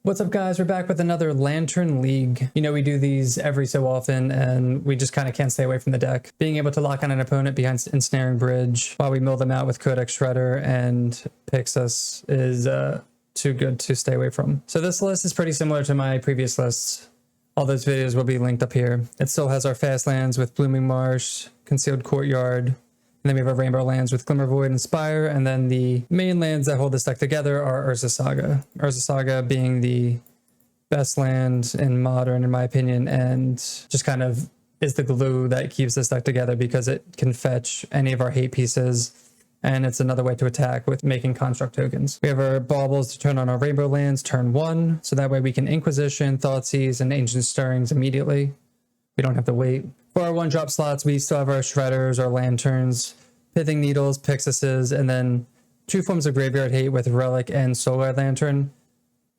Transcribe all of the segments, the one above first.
What's up, guys? We're back with another Lantern League. You know, we do these every so often and we just kind of can't stay away from the deck. Being able to lock on an opponent behind Ensnaring Bridge while we mill them out with Codex Shredder and Pixis is too good to stay away from. So this list is pretty similar to my previous lists. All those videos will be linked up here. It still has our fast lands with Blooming Marsh, Concealed Courtyard, and then we have our rainbow lands with Glimmer Void and Spire, and then the main lands that hold this deck together are Urza Saga. Urza Saga being the best land in Modern, in my opinion, and just kind of is the glue that keeps this deck together because it can fetch any of our hate pieces, and it's another way to attack with making construct tokens. We have our baubles to turn on our rainbow lands turn 1, so that way we can Inquisition, Thoughtseize, and Ancient Stirrings immediately. We don't have to wait. For our 1-drop slots, we still have our Shredders, our Lanterns, Pithing Needles, Pixises, and then 2 forms of Graveyard Hate with Relic and Solar Lantern.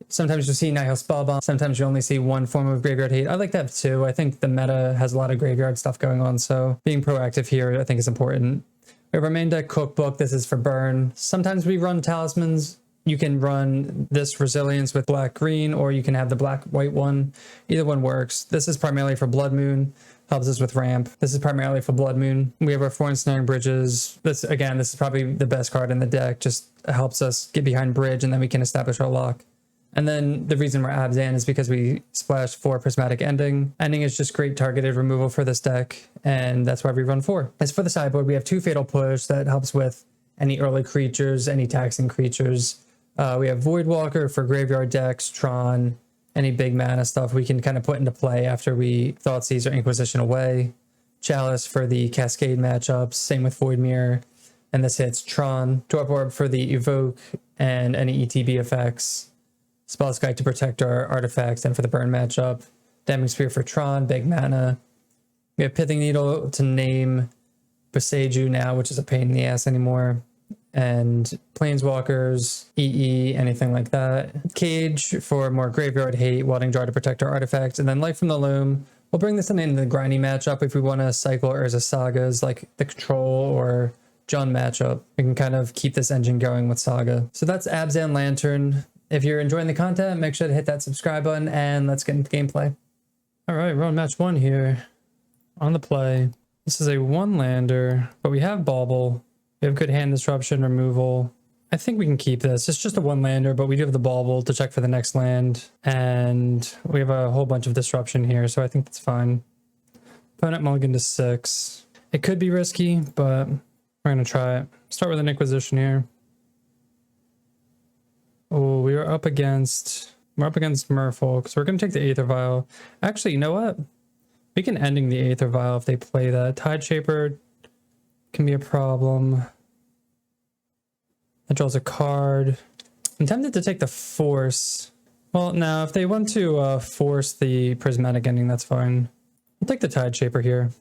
Sometimes you see Nihil Spellbomb, sometimes you only see 1 form of Graveyard Hate. I like that too. I think the meta has a lot of graveyard stuff going on, so being proactive here I think is important. We have our main deck Cookbook. This is for burn. Sometimes we run Talismans. You can run this Resilience with black-green, or you can have the black-white one. Either one works. This is primarily for Blood Moon. Helps us with ramp. This is primarily for Blood Moon. We have our 4 Ensnaring Bridges. This is probably the best card in the deck. Just helps us get behind Bridge, and then we can establish our lock. And then the reason we're Abzan is because we splashed 4 Prismatic Ending. Ending is just great targeted removal for this deck, and that's why we run 4. As for the sideboard, we have 2 Fatal Push that helps with any early creatures, any taxing creatures. We have Voidwalker for graveyard decks, Tron, any big mana stuff we can kind of put into play after we Thoughtseize or Inquisition away. Chalice for the Cascade matchups, same with Void Mirror, and this hits Tron. Torp Orb for the Evoke and any ETB effects. Spellskite to protect our artifacts and for the burn matchup. Damning Spear for Tron, big mana. We have Pithing Needle to name Boseiju now, which is a pain in the ass anymore. And Planeswalkers, EE, anything like that. Cage for more Graveyard Hate, Welding Jar to protect our artifacts, and then Light from the Loom. We'll bring this into the grindy matchup if we want to cycle Urza Sagas like the Control or Jund matchup. We can kind of keep this engine going with Saga. So that's Abzan Lantern. If you're enjoying the content, make sure to hit that subscribe button, and let's get into gameplay. All right, we're on match 1 here. On the play. This is a 1-lander, but we have Bauble. We have good hand disruption removal. I think we can keep this. It's just a 1-lander, but we do have the Bauble to check for the next land. And we have a whole bunch of disruption here, so I think that's fine. Opponent mulligan to 6. It could be risky, but we're going to try it. Start with an Inquisition here. Oh, we're up against Merfolk, so we're going to take the Aether Vial. Actually, you know what? We can ending the Aether Vial if they play that. Tide Shaper can be a problem. That draws a card. I'm tempted to take the Force. Well, no, if they want to force the Prismatic Ending, that's fine. I'll take the Tide Shaper here.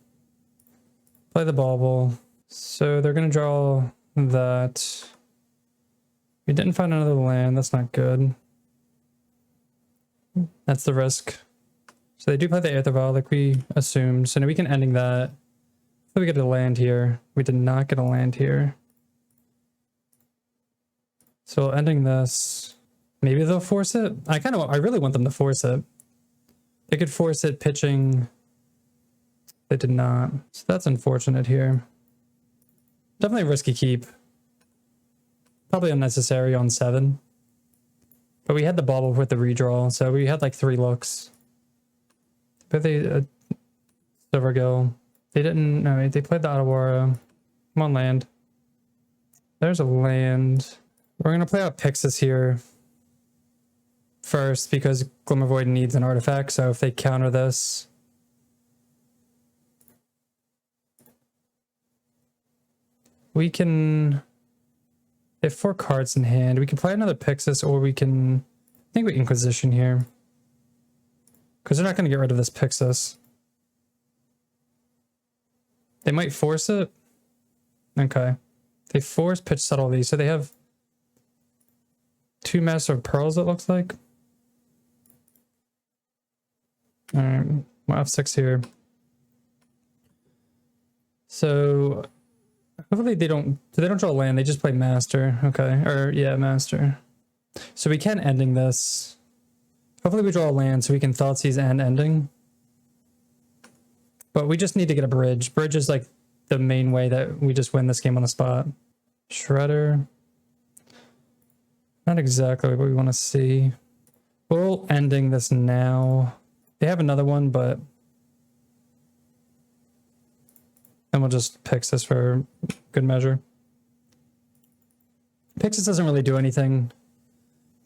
Play the Bauble. So they're going to draw that. We didn't find another land. That's not good. That's the risk. So they do play the Aether Vial like we assumed. So now we can ending that. We get a land here. We did not get a land here. So ending this. Maybe they'll force it. I really want them to force it. They could force it pitching. They did not. So that's unfortunate here. Definitely a risky keep. Probably unnecessary on 7. But we had the Bauble with the redraw, so we had like 3 looks. But they Silvergill. They didn't. No, they played the Otawara. Come on, land. There's a land. We're gonna play out Pixis here first because Glimmer Void needs an artifact. So if they counter this, we can. They have 4 cards in hand. We can play another Pixis, or we can. I think we Inquisition here because they're not gonna get rid of this Pixis. They might force it. Okay. They force pitch subtlety. So they have 2 Master of Pearls, it looks like. Alright. We'll F6 here. So hopefully they don't draw land, they just play Master. Okay. Or yeah, Master. So we can ending this. Hopefully we draw a land so we can Thoughtseize and Ending. But we just need to get a bridge. Bridge is like the main way that we just win this game on the spot. Shredder. Not exactly what we want to see. We'll Ending this now. They have another one, but then we'll just Pixis for good measure. Pixis doesn't really do anything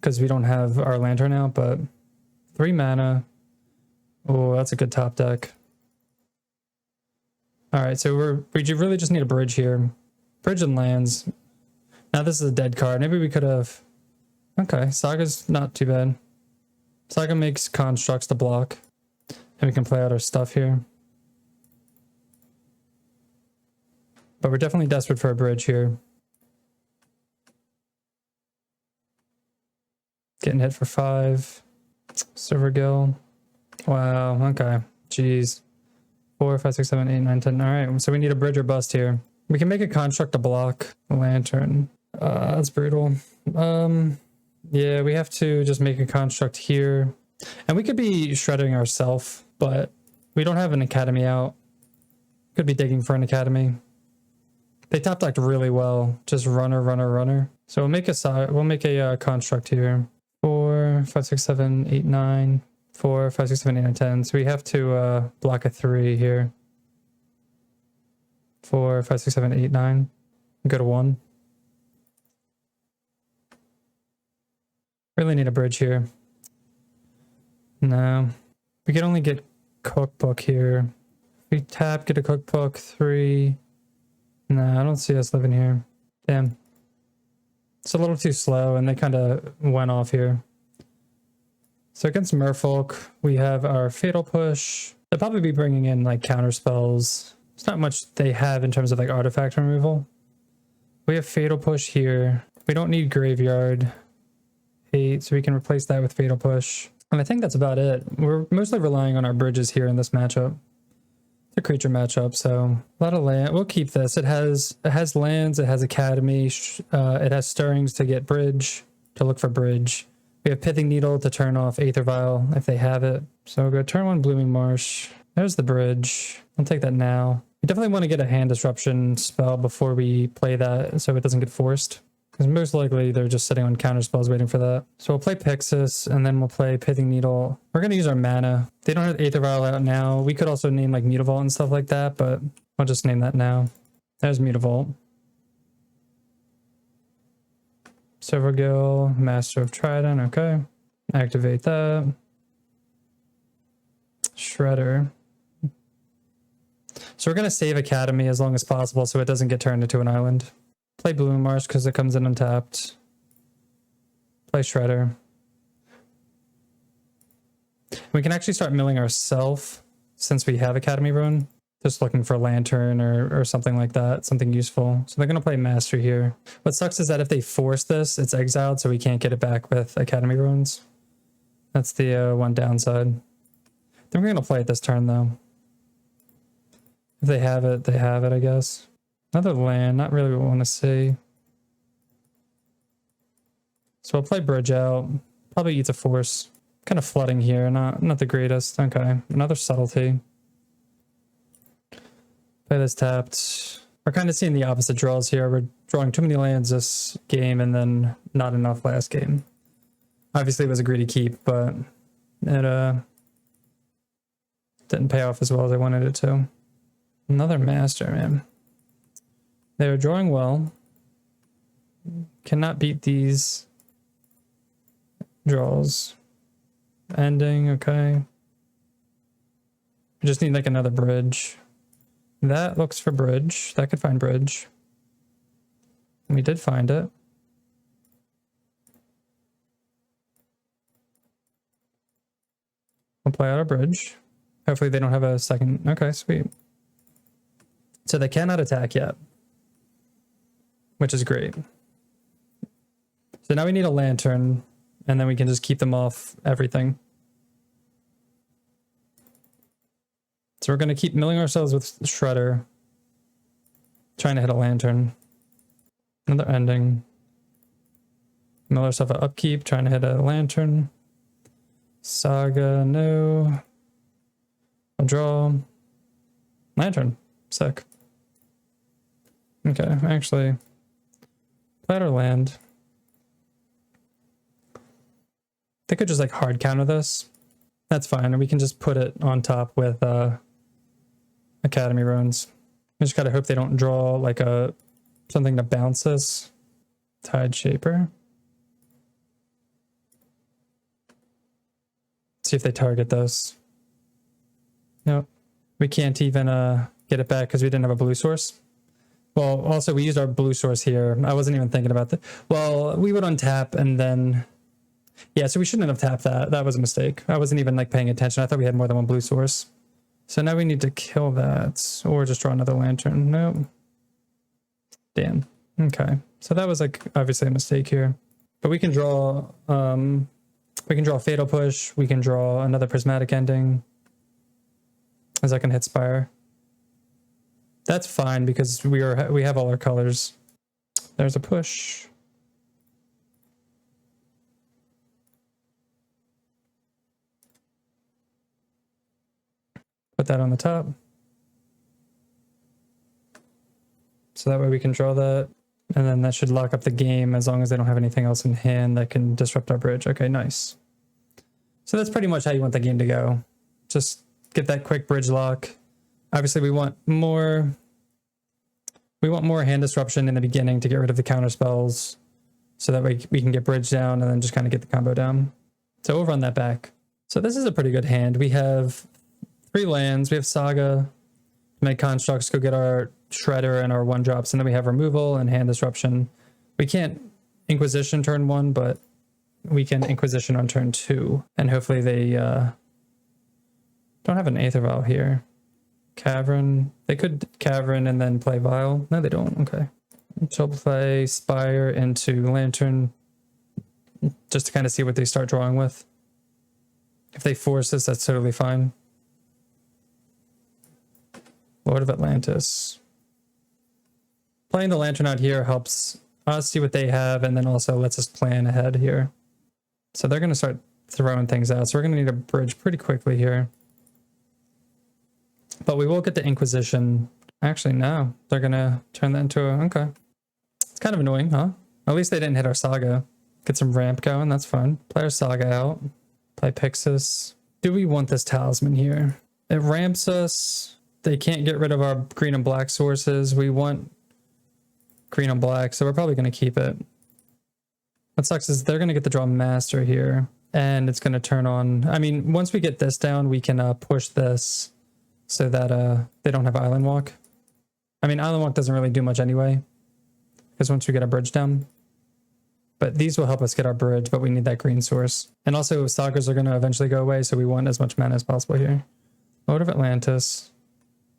because we don't have our Lantern out, but 3 mana. Oh, that's a good top deck. All right, so we really just need a bridge here. Bridge and lands. Now this is a dead card. Maybe we could have... Okay, Saga's not too bad. Saga makes constructs to block. And we can play out our stuff here. But we're definitely desperate for a bridge here. Getting hit for 5. Silvergill. Wow, okay. Jeez. 4, 5, 6, 7, 8, 9, 10. Alright, so we need a bridge or bust here. We can make a construct to block the Lantern. That's brutal. Yeah, we have to just make a construct here. And we could be shredding ourselves, but we don't have an Academy out. Could be digging for an Academy. They top decked really well. Just runner, runner, runner. So we'll make a construct here. 4, 5, 6, 7, 8, 9. 4, 5, 6, 7, 8, 9, 10. So we have to block a 3 here. 4, 5, 6, 7, 8, 9. Go to 1. Really need a bridge here. No. We can only get Cookbook here. We tap, get a Cookbook, 3. Nah, I don't see us living here. Damn. It's a little too slow, and they kind of went off here. So against Merfolk, we have our Fatal Push. They'll probably be bringing in like counter spells. There's not much they have in terms of like artifact removal. We have Fatal Push here. We don't need Graveyard 8, so we can replace that with Fatal Push. And I think that's about it. We're mostly relying on our bridges here in this matchup. It's a creature matchup, so a lot of land. We'll keep this. It has lands, it has Academy, it has Stirrings to get bridge, to look for bridge. We have Pithing Needle to turn off Aether Vial if they have it. So we'll go turn 1 Blooming Marsh. There's the bridge. I'll take that now. We definitely want to get a hand disruption spell before we play that so it doesn't get forced. Because most likely they're just sitting on counter spells waiting for that. So we'll play Pixis and then we'll play Pithing Needle. We're going to use our mana. They don't have Aether Vial out now. We could also name like Mutavault and stuff like that, but I'll just name that now. There's Mutavault. Silvergill, Master of Trident, okay. Activate that. Shredder. So we're going to save Academy as long as possible so it doesn't get turned into an island. Play Blooming Marsh because it comes in untapped. Play Shredder. We can actually start milling ourselves since we have Academy Rune. Just looking for a Lantern or something like that, something useful. So they're going to play Master here. What sucks is that if they force this, it's exiled, so we can't get it back with Academy Runes. That's the one downside. Then we're going to play it this turn, though. If they have it, I guess. Another land, not really what we want to see. So we'll play Bridge out. Probably eats a force. Kind of flooding here, not the greatest. Okay, another Subtlety. Play this tapped. We're kind of seeing the opposite draws here. We're drawing too many lands this game and then not enough last game. Obviously it was a greedy keep, but it didn't pay off as well as I wanted it to. Another Master, man. They were drawing well. Cannot beat these draws. Ending, okay. We just need like another bridge. That looks for bridge. That could find bridge. And we did find it. We'll play out our bridge. Hopefully they don't have a second. Okay, sweet. So they cannot attack yet, which is great. So now we need a Lantern, and then we can just keep them off everything. So we're going to keep milling ourselves with Shredder. Trying to hit a Lantern. Another Ending. Mill ourselves an Upkeep, trying to hit a Lantern. Saga, no. I'll draw Lantern. Sick. Okay, actually, platter land. They could just like hard counter this. That's fine, and we can just put it on top with Academy Runes. I just gotta hope they don't draw like something to bounce this. Tide Shaper. See if they target this. Nope. We can't even get it back because we didn't have a blue source. Well, also we used our blue source here. I wasn't even thinking about that. Well, we would untap and then... Yeah, so we shouldn't have tapped that. That was a mistake. I wasn't even like paying attention. I thought we had more than one blue source. So now we need to kill that or just draw another lantern. Nope. Damn. Okay. So that was like obviously a mistake here. But we can draw Fatal Push. We can draw another Prismatic Ending. As I can hit Spire. That's fine because we have all our colors. There's a push. Put that on the top. So that way we can draw that. And then that should lock up the game as long as they don't have anything else in hand that can disrupt our bridge. Okay, nice. So that's pretty much how you want the game to go. Just get that quick bridge lock. Obviously we want more hand disruption in the beginning to get rid of the counter spells. So that way we can get bridge down and then just kind of get the combo down. So we'll run that back. So this is a pretty good hand. We have 3 lands. We have Saga, make constructs, go get our Shredder and our 1-drops, and then we have removal and hand disruption. We can't Inquisition turn 1, but we can Inquisition on turn 2. And hopefully they don't have an Aether Vial here. Cavern. They could Cavern and then play Vial. No, they don't. Okay. So we'll play Spire into Lantern just to kind of see what they start drawing with. If they force this, that's totally fine. Lord of Atlantis. Playing the Lantern out here helps us see what they have and then also lets us plan ahead here. So they're going to start throwing things out. So we're going to need a bridge pretty quickly here. But we will get the Inquisition. Actually, no. They're going to turn that into a... Okay. It's kind of annoying, huh? At least they didn't hit our Saga. Get some ramp going. That's fine. Play our Saga out. Play Pixis. Do we want this Talisman here? It ramps us. They can't get rid of our green and black sources. We want green and black, so we're probably going to keep it. What sucks is they're going to get the Draw Master here, and it's going to turn on... I mean, once we get this down, we can push this so that they don't have Island Walk. I mean, Island Walk doesn't really do much anyway, because once we get our bridge down. But these will help us get our bridge, but we need that green source. And also, Sagas are going to eventually go away, so we want as much mana as possible here. Lord of Atlantis.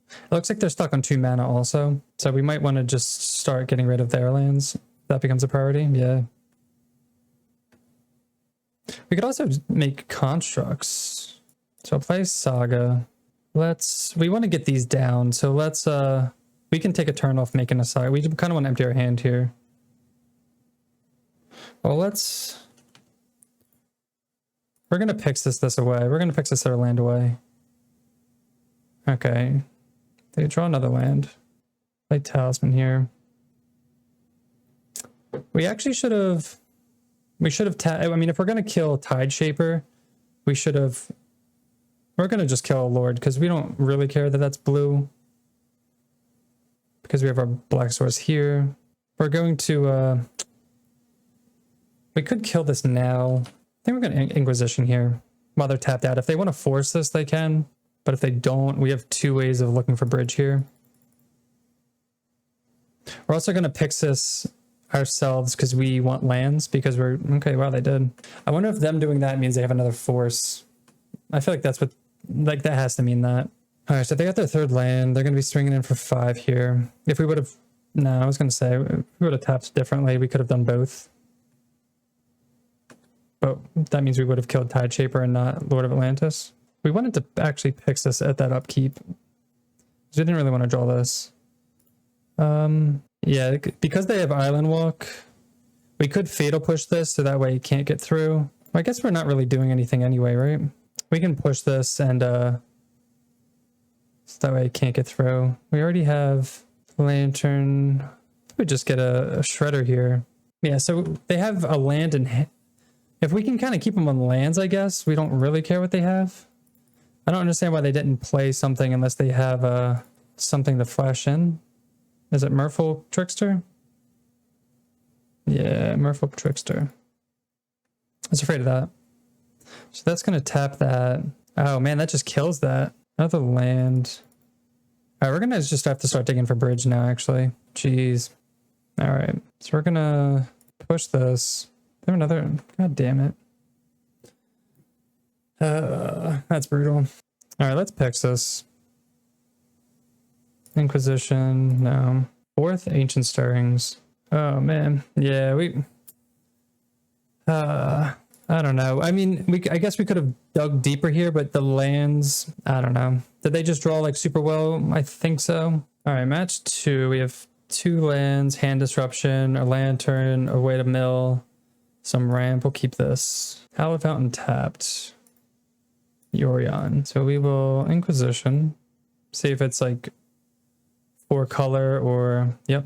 It looks like they're stuck on 2 mana also, so we might want to just start getting rid of their lands. That becomes a priority, yeah. We could also make constructs. So I'll play Saga. We want to get these down, so let's, we can take a turn off making a Saga. We kind of want to empty our hand here. Well, we're going to Pixis this away. We're going to Pixis their land away. Okay. They draw another land. Play Talisman here. We actually should have... I mean, if we're going to kill Tide Shaper, we're going to just kill a Lord, because we don't really care that that's blue. Because we have our black source here. We're going to... we could kill this now. I think we're going to Inquisition here while they're tapped out. If they want to force this, they can. But if they don't, we have 2 ways of looking for bridge here. We're also going to Pixis ourselves because we want lands, because we're... Okay, wow, they did. I wonder if them doing that means they have another force. I feel like that's what... Like, that has to mean that. Alright, so they got their 3rd land. They're going to be swinging in for 5 here. If we would have... No, I was going to say, if we would have tapped differently, we could have done both. But that means we would have killed Tide Shaper and not Lord of Atlantis. We wanted to actually Pixis at that upkeep. We didn't really want to draw this. Yeah, because they have Island Walk, we could Fatal Push this so that way it can't get through. I guess we're not really doing anything anyway, right? We can push this and so that way it can't get through. We already have Lantern. We just get a shredder here. Yeah, so they have a land and if we can kind of keep them on lands, I guess. We don't really care what they have. I don't understand why they didn't play something unless they have something to flash in. Is it Merfolk Trickster? Yeah, Merfolk Trickster. I was afraid of that. So that's going to tap that. Oh man, that just kills that. Another land. All right, we're going to just have to start digging for bridge now, actually. Jeez. All right, so we're going to push this. There's another. God damn it. That's brutal. All right, let's pick this. Inquisition, no. Fourth, Ancient Stirrings. Oh man, yeah, I don't know. I mean, I guess we could have dug deeper here, but the lands, I don't know. Did they just draw like super well? I think so. All right, match 2. We have 2 lands, hand disruption, a lantern, a way to mill, some ramp. We'll keep this. Hallowed Fountain tapped. Yorion. So we will Inquisition. See if it's like 4 color or, yep.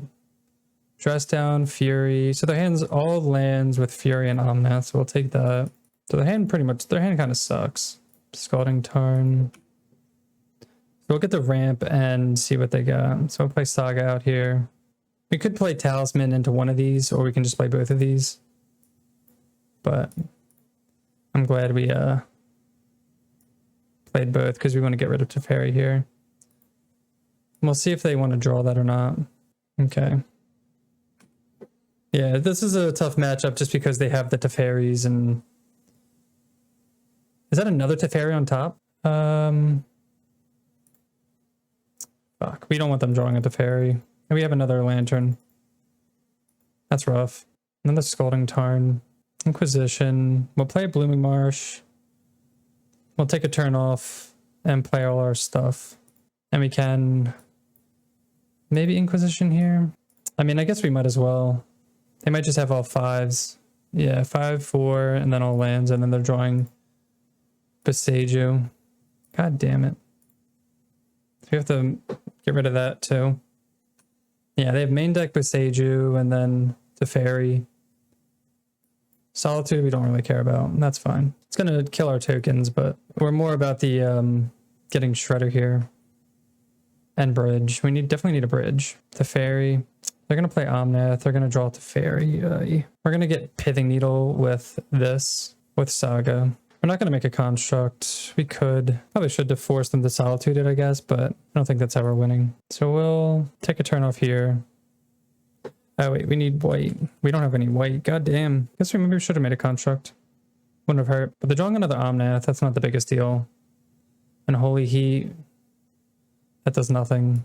Dress down, Fury. So their hand's all lands with Fury and Omnath, so we'll take that. So their hand kind of sucks. Scalding Tarn. So we'll get the ramp and see what they got. So we'll play Saga out here. We could play Talisman into one of these, or we can just play both of these. But I'm glad we played both because we want to get rid of Teferi here. We'll see if they want to draw that or not. Okay. Yeah, this is a tough matchup just because they have the Teferis and... Is that another Teferi on top? Fuck, we don't want them drawing a Teferi. And we have another Lantern. That's rough. Another Scalding Tarn. Inquisition. We'll play a Blooming Marsh. We'll take a turn off and play all our stuff. And we can... Maybe Inquisition here? I mean, I guess we might as well. They might just have all 5s. Yeah, 5, 4, and then all lands, and then they're drawing Beseiju. God damn it. So we have to get rid of that too. Yeah, they have main deck Beseiju, and then Teferi. Solitude we don't really care about. That's fine. It's going to kill our tokens, but we're more about the getting Shredder here. And bridge. We definitely need a bridge. Teferi. They're going to play Omnath. They're going to draw Teferi. We're going to get Pithing Needle with this, with Saga. We're not going to make a construct. We could. Probably should have forced them to Solitude it, I guess, but I don't think that's how we're winning. So we'll take a turn off here. Oh, wait, we need white. We don't have any white. God damn. Guess we maybe should have made a construct. Wouldn't have hurt. But they're drawing another Omnath. That's not the biggest deal. And Holy Heat. That does nothing.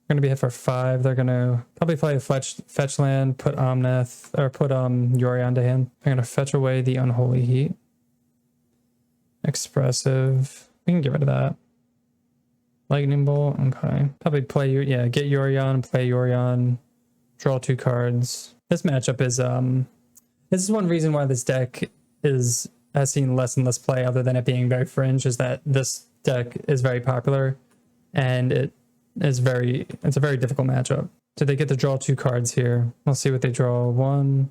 We're going to be hit for 5. They're going to probably play a fetch land, put Omnath, or put Yorion to hand. They're going to fetch away the Unholy Heat. Expressive. We can get rid of that. Lightning Bolt. Okay. Probably play, yeah, get Yorion, play Yorion, draw 2 cards. This matchup is, this is one reason why this deck has seen less and less play other than it being very fringe, is that this deck is very popular. And it's a very difficult matchup. So they get to draw 2 cards here. We'll see what they draw. 1,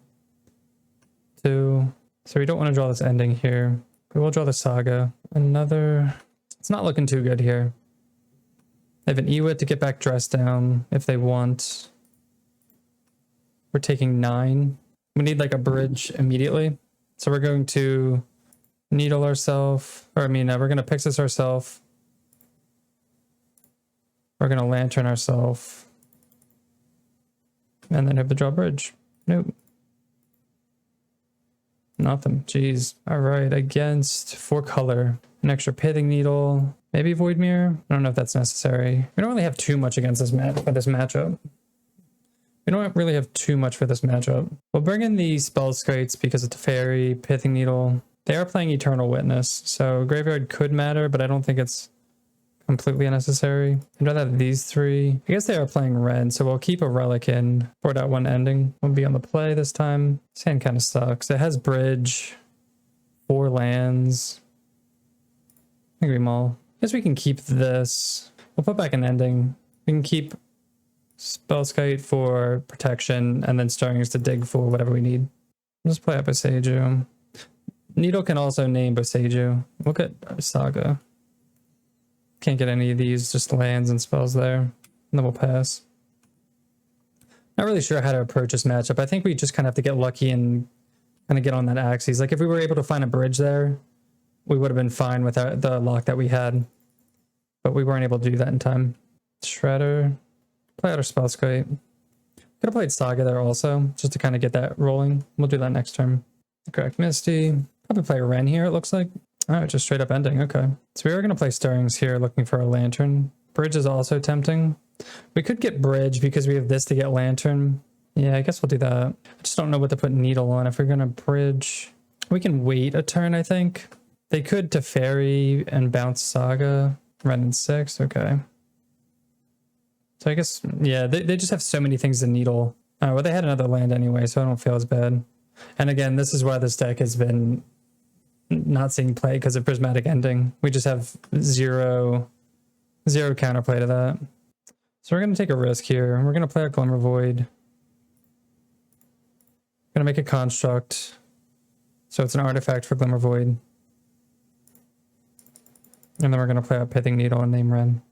2. So we don't want to draw this ending here. We will draw the Saga. Another... It's not looking too good here. They have an Ewit to get back Dress Down if they want. We're taking 9. We need like a bridge immediately. So we're going to Needle ourselves. Or I mean, we're going to Pixis ourselves. We're going to Lantern ourselves. And then have the draw bridge. Nope. Nothing. Jeez. All right. Against 4 color. An extra Pithing Needle. Maybe Void Mirror. I don't know if that's necessary. We don't really have too much against this matchup. We don't really have too much for this matchup. We'll bring in the Spell Scrates because of Teferi, Pithing Needle. They are playing Eternal Witness. So Graveyard could matter, but I don't think it's completely unnecessary. I'd rather have these 3. I guess they are playing red, so we'll keep a Relic in for that one ending. We'll be on the play this time. This hand kind of sucks. It has bridge. 4 lands. I think we maul. Guess we can keep this. We'll put back an ending. We can keep Spellskite for protection and then Stirrings to dig for whatever we need. Let's play up Boseiju. Needle can also name Boseiju. Look at Saga. Can't get any of these, just lands and spells there. And then we'll pass. Not really sure how to approach this matchup. I think we just kind of have to get lucky and kind of get on that axis. Like if we were able to find a bridge there, we would have been fine with the lock that we had. But we weren't able to do that in time. Shredder. Play out our Spellskite. Could have played Saga there also, just to kind of get that rolling. We'll do that next turn. Correct Misty. Probably play Ren here, it looks like. Oh, just straight up ending. Okay. So we are going to play Stirrings here, looking for a Lantern. Bridge is also tempting. We could get Bridge because we have this to get Lantern. Yeah, I guess we'll do that. I just don't know what to put Needle on. If we're going to Bridge, we can wait a turn, I think. They could Teferi and bounce Saga. Ren in 6. Okay. So I guess, yeah, they just have so many things to Needle. Well, they had another land anyway, so I don't feel as bad. And again, this is why this deck has been not seeing play because of Prismatic Ending. We just have zero counterplay to that. So we're going to take a risk here. We're going to play a Glimmer Void. Going to make a Construct. So it's an artifact for Glimmer Void. And then we're going to play a Pithing Needle and name Ren.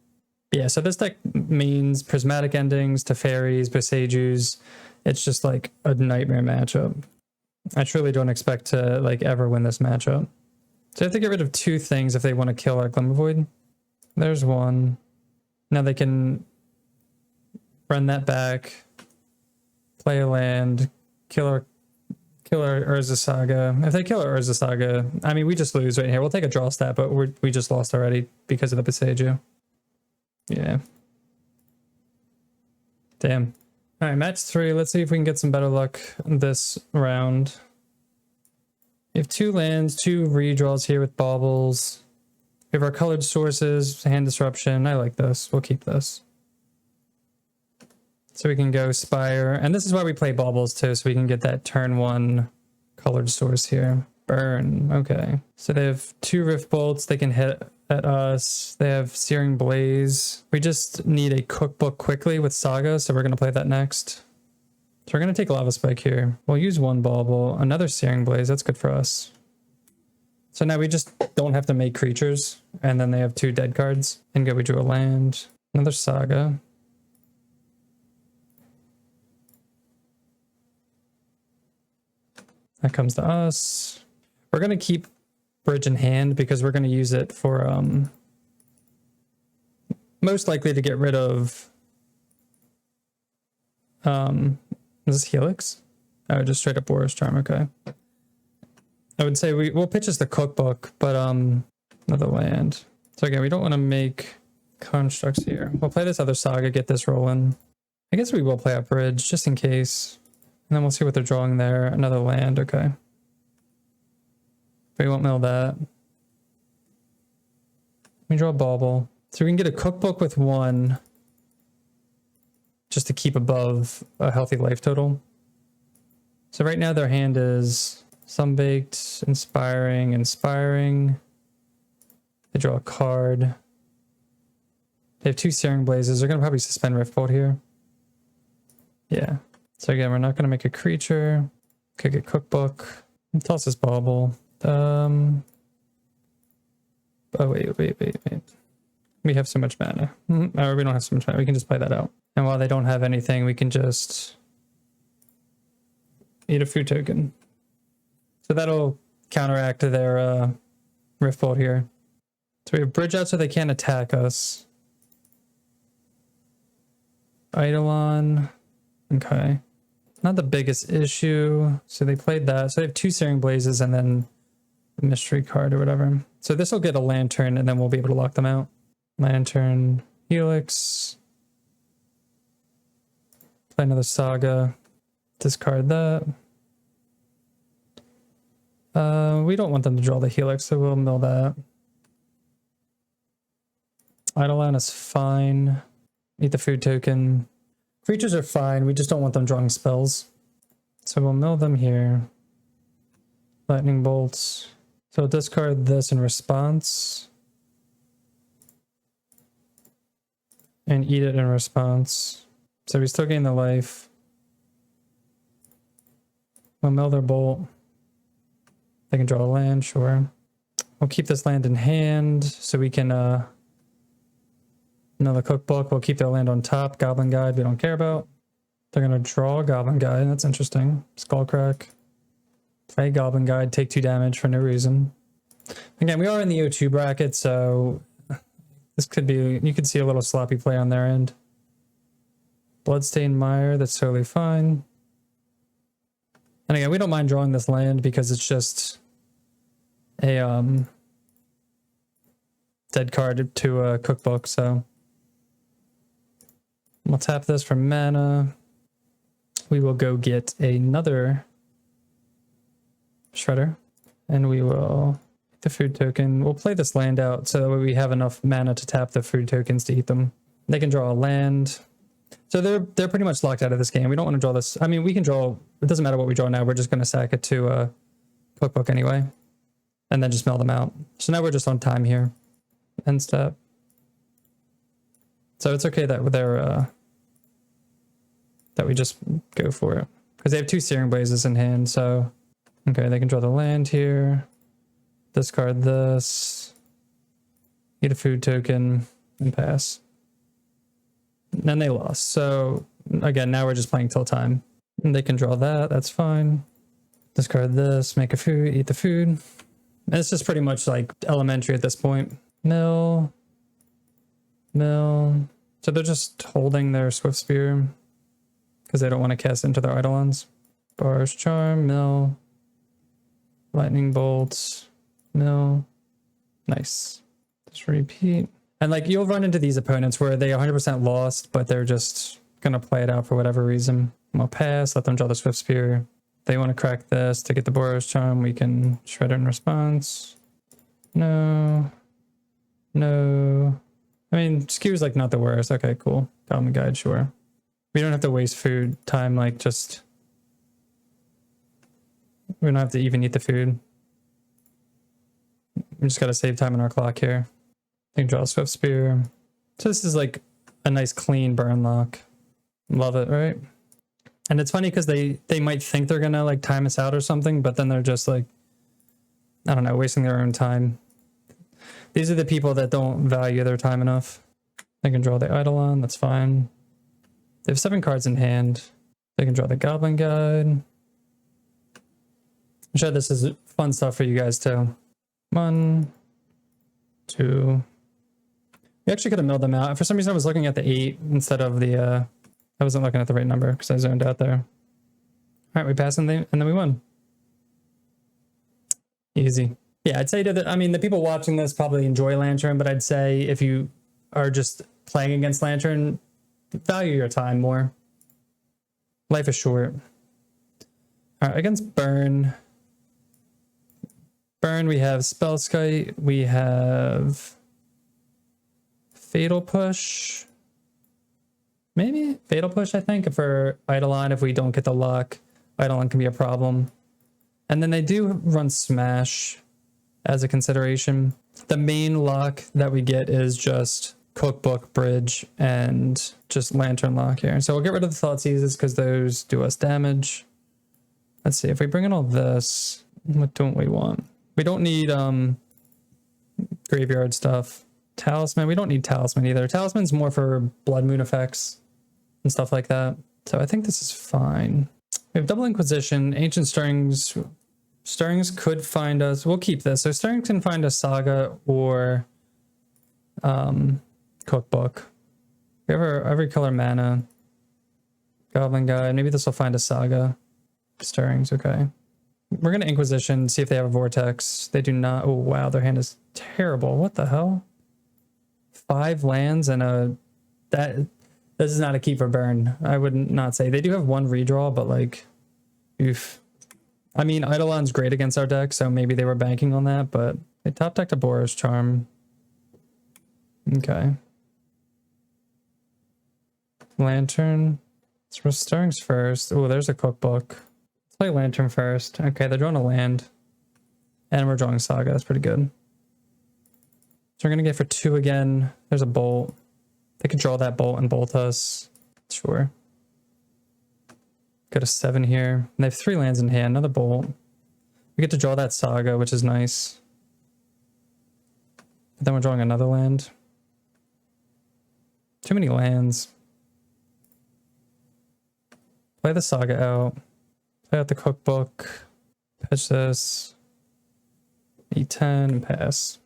Yeah, so this deck means Prismatic Endings, Teferis, Boseijus. It's just like a nightmare matchup. I truly don't expect to like ever win this matchup. So they have to get rid of 2 things if they want to kill our Glimmer Void. There's one. Now they can run that back, play a land, kill our Urza Saga. If they kill our Urza Saga, I mean, we just lose right here. We'll take a draw stat, but we just lost already because of the Boseiju. Yeah. Damn. All right, match 3. Let's see if we can get some better luck this round. We have 2 lands, 2 redraws here with baubles. We have our colored sources, hand disruption. I like this. We'll keep this. So we can go Spire. And this is why we play baubles too, so we can get that turn 1 colored source here. Burn. Okay. So they have 2 Rift Bolts. They can hit at us. They have Searing Blaze. We just need a Cookbook quickly with Saga, so we're going to play that next. So we're going to take Lava Spike here. We'll use 1 Bauble, another Searing Blaze. That's good for us. So now we just don't have to make creatures, and then they have 2 dead cards. And go, we drew a land. Another Saga. That comes to us. We're going to keep Bridge in hand because we're going to use it for most likely to get rid of is this Helix? Oh, just straight up Boros Charm. Okay. I would say we'll pitch as the Cookbook, but another land. So again, we don't want to make constructs here. We'll play this other Saga, get this rolling. I guess we will play up Bridge just in case. And then we'll see what they're drawing there. Another land. Okay. We won't mill that. We draw a Bauble. So we can get a Cookbook with 1 just to keep above a healthy life total. So right now their hand is Sunbaked, Inspiring. They draw a card. They have 2 Searing Blazes. They're going to probably suspend Riftbolt here. Yeah. So again, we're not going to make a creature. Could get Cookbook. Toss this Bauble. Oh, wait. We have so much mana. Or we don't have so much mana. We can just play that out. And while they don't have anything, we can just eat a food token. So that'll counteract their Riftbolt here. So we have Bridge out so they can't attack us. Eidolon. Okay. Not the biggest issue. So they played that. So they have 2 Searing Blazes and then a mystery card or whatever. So this will get a Lantern and then we'll be able to lock them out. Lantern, Helix. Play another Saga. Discard that. We don't want them to draw the Helix, so we'll mill that. Eidolon is fine. Eat the food token. Creatures are fine, we just don't want them drawing spells. So we'll mill them here. Lightning bolts. So discard this in response. And eat it in response. So we still gain the life. We'll mill their bolt. They can draw a land, sure. We'll keep this land in hand so we can another cookbook. We'll keep their land on top. Goblin Guide we don't care about. They're gonna draw a Goblin Guide. That's interesting. Skullcrack. Play Goblin Guide. Take 2 damage for no reason. Again, we are in the O2 bracket, so this could be, you could see a little sloppy play on their end. Bloodstained Mire, that's totally fine. And again, we don't mind drawing this land because it's just a dead card to a cookbook, so we'll tap this for mana. We will go get another Shredder, and we will eat the food token. We'll play this land out so that way we have enough mana to tap the food tokens to eat them. They can draw a land. So they're pretty much locked out of this game. We don't want to draw this. I mean, we can draw, it doesn't matter what we draw now. We're just going to sack it to a cookbook anyway, and then just mill them out. So now we're just on time here. End step. So it's okay that they're that we just go for it because they have 2 Searing Blazes in hand. So okay, they can draw the land here. Discard this. Eat a food token and pass. And they lost. So again, now we're just playing till time. And they can draw that. That's fine. Discard this. Make a food. Eat the food. And it's just pretty much like elementary at this point. Mill. Mill. So they're just holding their Swift Spear because they don't want to cast into their Eidolons. Bar's Charm. Mill. Lightning Bolts. Mill. Nice. Just repeat. And like you'll run into these opponents where they 100% lost, but they're just going to play it out for whatever reason. We'll pass, let them draw the Swift Spear. They want to crack this to get the Boros Charm. We can shred it in response. No. No. I mean, skew's like not the worst. Okay, cool. Goblin Guide, sure. We don't have to waste food time, like just... We don't have to even eat the food. We just got to save time on our clock here. They can draw a Swift Spear. So this is like a nice clean burn lock. Love it, right? And it's funny because they might think they're gonna like time us out or something, but then they're just like, I don't know, wasting their own time. These are the people that don't value their time enough. They can draw the Eidolon, that's fine. They have 7 cards in hand. They can draw the Goblin Guide. I'm sure this is fun stuff for you guys too. 1, 2. We actually could have milled them out. For some reason I was looking at the 8 instead of the, I wasn't looking at the right number because I zoned out there. All right, we passed and then we won. Easy. Yeah, I'd say to the, I mean, the people watching this probably enjoy Lantern, but I'd say if you are just playing against Lantern, value your time more. Life is short. All right, against Burn. Burn, we have Spellskite, we have Fatal Push. Maybe Fatal Push, I think, for Eidolon, if we don't get the luck, Eidolon can be a problem. And then they do run Smash as a consideration. The main lock that we get is just Cookbook, Bridge, and just Lantern lock here. So we'll get rid of the Thoughtseizes because those do us damage. Let's see, if we bring in all this, what don't we want? We don't need graveyard stuff. Talisman, we don't need Talisman either. Talisman's more for Blood Moon effects and stuff like that. So I think this is fine. We have Double Inquisition, Ancient Stirrings. Stirrings could find us. We'll keep this. So Stirrings can find us Saga or Cookbook. We have our every color mana. Goblin Guide. Maybe this will find a Saga. Stirrings, okay. We're going to Inquisition, see if they have a Vortex. They do not. Oh, wow, their hand is terrible. What the hell? 5 lands and a... This is not a keep or burn. I would not say. They do have 1 redraw, but like... Oof. I mean, Eidolon's great against our deck, so maybe they were banking on that, but they top decked a Boros Charm. Okay. Lantern. Let's roll Stirrings first. Oh, there's a Cookbook. Let's play Lantern first. Okay, they're drawing a land. And we're drawing Saga. That's pretty good. So we're going to get for 2 again. There's a bolt. They could draw that bolt and bolt us. Sure. Got a 7 here. And they have 3 lands in hand. Another bolt. We get to draw that Saga, which is nice. But then we're drawing another land. Too many lands. Play the Saga out. Play out the cookbook. Pitch this. E10 and pass.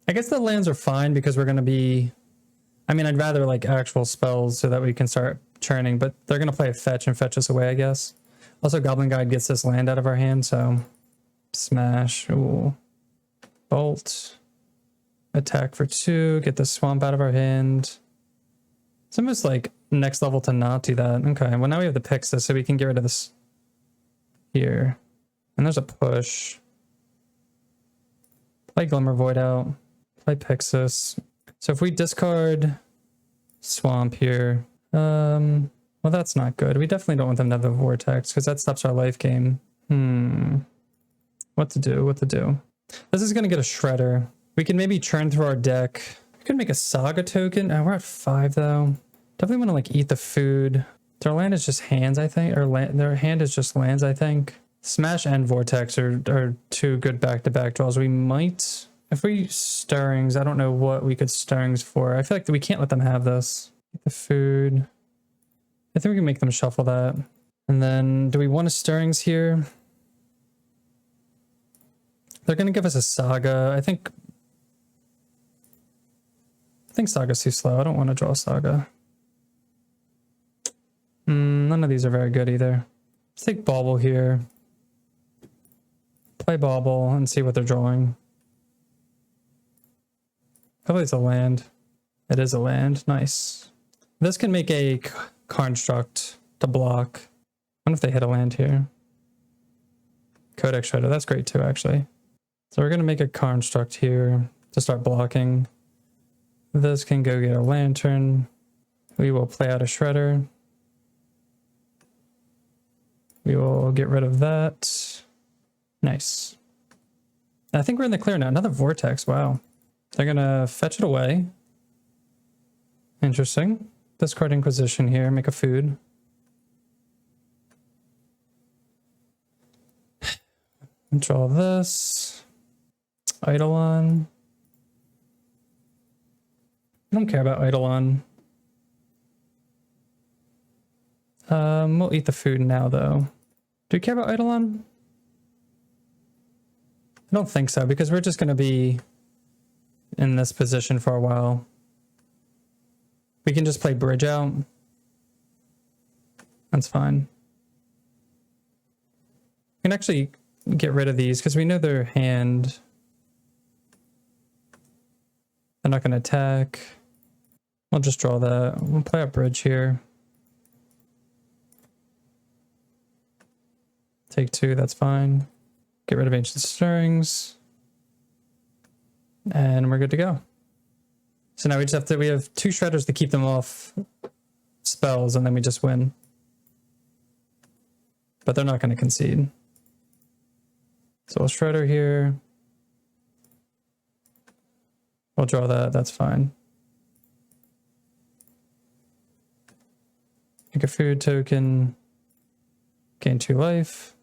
I guess the lands are fine because we're going to be... I mean, I'd rather like actual spells so that we can start churning, but they're going to play a fetch and fetch us away, I guess. Also, Goblin Guide gets this land out of our hand, so... Smash. Ooh. Bolt. Attack for 2. Get the swamp out of our hand. It's almost like next level to not do that. Okay, well now we have the Pixis, so we can get rid of this here. And there's a push. Play Glimmer Void out. Play Pixis. So if we discard Swamp here, well that's not good. We definitely don't want them to have the Vortex because that stops our life gain. What to do? What to do? This is going to get a Shredder. We can maybe churn through our deck. We could make a Saga token. We're at 5 though. Definitely want to like eat the food. Their land is just hands, I think. Or their hand is just lands, I think. Smash and Vortex are 2 good back-to-back draws. We might... If we Stirrings, I don't know what we could Stirrings for. I feel like we can't let them have this. Eat the food. I think we can make them shuffle that. And then, do we want a Stirrings here? They're going to give us a Saga. I think Saga's too slow. I don't want to draw Saga. None of these are very good either. Let's take Bauble here. Play Bauble and see what they're drawing. Probably it's a land. It is a land. Nice. This can make a construct to block. I wonder if they hit a land here. Codex Shredder. That's great too, actually. So we're going to make a construct here to start blocking. This can go get a lantern. We will play out a Shredder. We will get rid of that. Nice. I think we're in the clear now. Another Vortex. Wow. They're going to fetch it away. Interesting. Discard Inquisition here. Make a food. Draw this. Eidolon. I don't care about Eidolon. We'll eat the food now, though. Do we care about Eidolon? I don't think so, because we're just going to be in this position for a while. We can just play Bridge out. That's fine. We can actually get rid of these, because we know their hand. They're not going to attack. We'll just draw that. We'll play a Bridge here. Take 2, that's fine. Get rid of Ancient Stirrings. And we're good to go. So now we just we have 2 Shredders to keep them off spells, and then we just win. But they're not going to concede. So we'll Shredder here. We'll draw that, that's fine. Make a food token. Gain 2 life.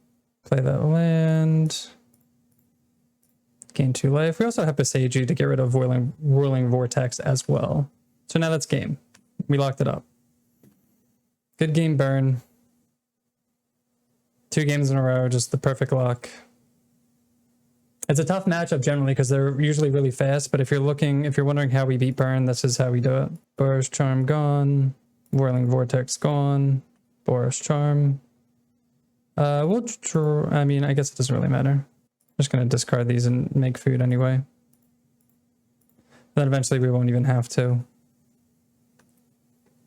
Play that land. Gain 2 life. We also have Beseiju to get rid of Whirling Vortex as well. So now that's game. We locked it up. Good game burn. 2 games in a row, just the perfect lock. It's a tough matchup generally because they're usually really fast, but if you're wondering how we beat burn, this is how we do it. Boros Charm gone. Whirling Vortex gone. Boros Charm. We'll draw, I mean, I guess it doesn't really matter. I'm just going to discard these and make food anyway. Then eventually we won't even have to.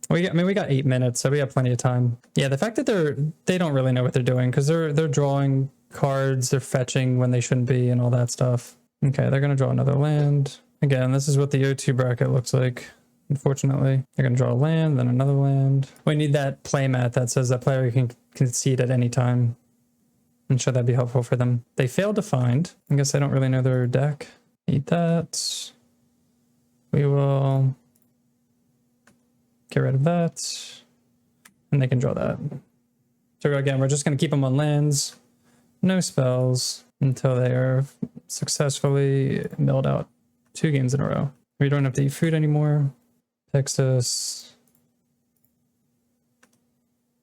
We got 8 minutes, so we have plenty of time. Yeah, the fact that they don't really know what they're doing because they're drawing cards, they're fetching when they shouldn't be and all that stuff. Okay, they're going to draw another land. Again, this is what the O2 bracket looks like. Unfortunately, they're going to draw a land, then another land. We need that playmat that says that player can concede at any time. I'm sure that'd be helpful for them. They failed to find. I guess I don't really know their deck. Eat that. We will get rid of that. And they can draw that. So again, we're just going to keep them on lands. No spells until they are successfully milled out 2 games in a row. We don't have to eat food anymore. Texas.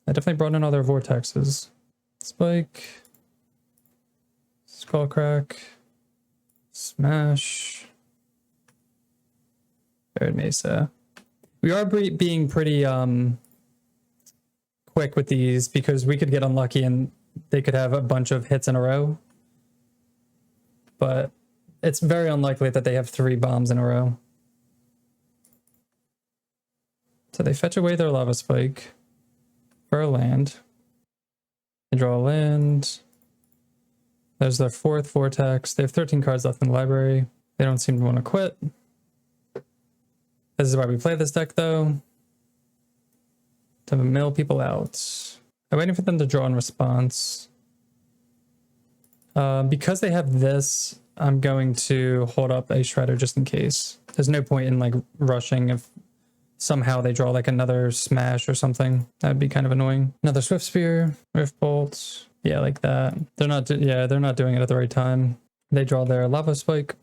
I definitely brought in all their vortexes. Spike. Skullcrack. Smash. Buried Mesa. We are being pretty quick with these because we could get unlucky and they could have a bunch of hits in a row. But it's very unlikely that they have 3 bombs in a row. So they fetch away their Lava Spike for a land. They draw a land. There's their 4th Vortex. They have 13 cards left in the library. They don't seem to want to quit. This is why we play this deck, though. To mill people out. I'm waiting for them to draw in response. Because they have this, I'm going to hold up a Shredder just in case. There's no point in like rushing if somehow they draw like another Smash or something. That'd be kind of annoying. Another Swift Spear, Rift Bolt. Yeah, like that. They're not doing it at the right time. They draw their Lava Spike.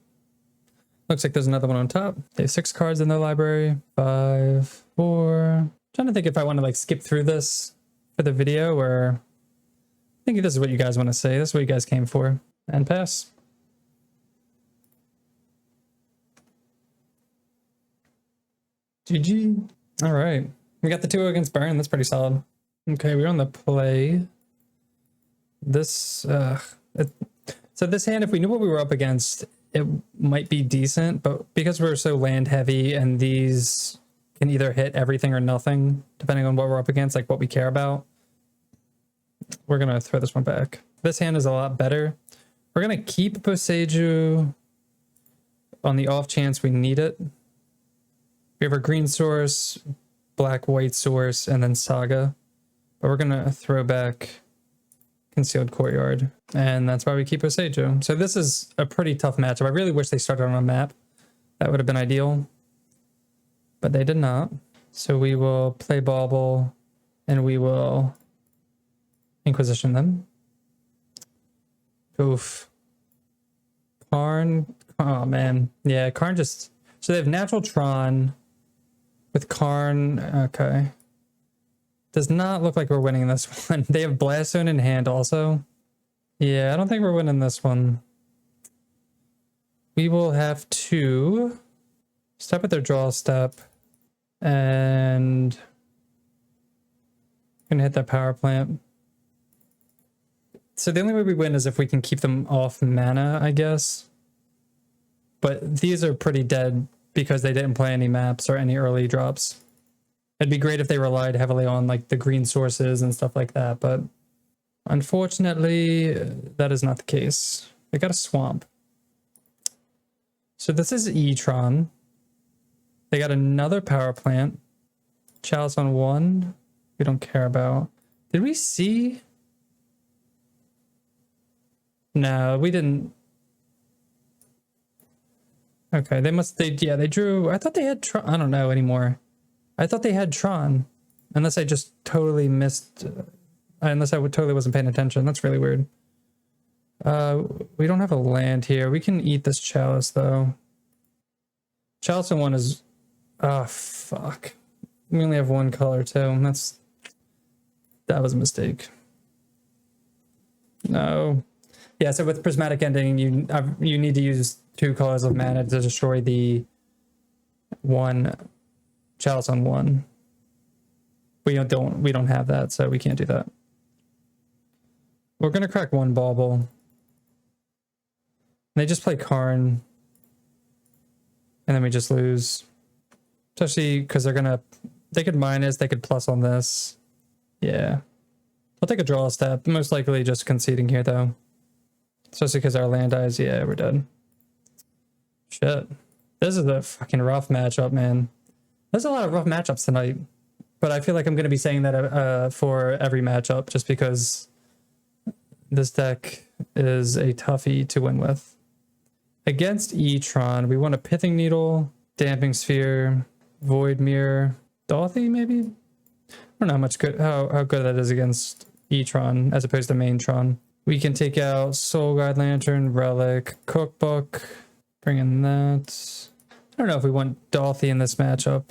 Looks like there's another one on top. They have 6 cards in their library. 5, 4. Trying to think if I want to like skip through this for the video, or I think this is what you guys want to say. This is what you guys came for. And pass. GG. All right. We got the 2 against Burn. That's pretty solid. Okay, we're on the play. This, so this hand, if we knew what we were up against, it might be decent, but because we're so land heavy and these can either hit everything or nothing, depending on what we're up against, like what we care about, we're going to throw this one back. This hand is a lot better. We're going to keep Boseiju on the off chance we need it. We have our green source, black-white source, and then Saga. But we're going to throw back Concealed Courtyard. And that's why we keep Boseiju. So this is a pretty tough matchup. I really wish they started on a map. That would have been ideal. But they did not. So we will play Bauble, and we will Inquisition them. Oof. Karn. Oh, man. Yeah, Karn just... So they have natural Tron with Karn. Okay. Does not look like we're winning this one. They have Blast Zone in hand also. Yeah, I don't think we're winning this one. We will have to step at their draw step and gonna hit that power plant. So the only way we win is if we can keep them off mana, I guess. But these are pretty dead because they didn't play any maps or any early drops. It'd be great if they relied heavily on like the green sources and stuff like that, but unfortunately, that is not the case. They got a swamp. So this is E-Tron. They got another power plant. Chalice on 1. We don't care about. Did we see? No, we didn't. Okay, they drew. I thought they had Tron. I don't know anymore. I thought they had Tron. Unless I just totally missed. Unless I totally wasn't paying attention. That's really weird. We don't have a land here. We can eat this Chalice though. Chalice on 1 is... Oh, fuck. We only have 1 color too. That was a mistake. No. Yeah, so with Prismatic Ending, you need to use 2 colors of mana to destroy the 1 Chalice on 1. We don't have that, so we can't do that. We're gonna crack 1 Bauble. They just play Karn, and then we just lose. Especially because they could minus, they could plus on this. Yeah. I'll take a draw step. Most likely just conceding here though. Especially because our land dies. Yeah, we're dead. Shit. This is a fucking rough matchup, man. There's a lot of rough matchups tonight. But I feel like I'm going to be saying that for every matchup just because this deck is a toughie to win with. Against Tron, we want a Pithing Needle, Damping Sphere, Void Mirror, Dorothy maybe? I don't know how much good how good that is against Tron as opposed to main Tron. We can take out Soul Guide Lantern, Relic, Cookbook, bring in that. I don't know if we want Dorothy in this matchup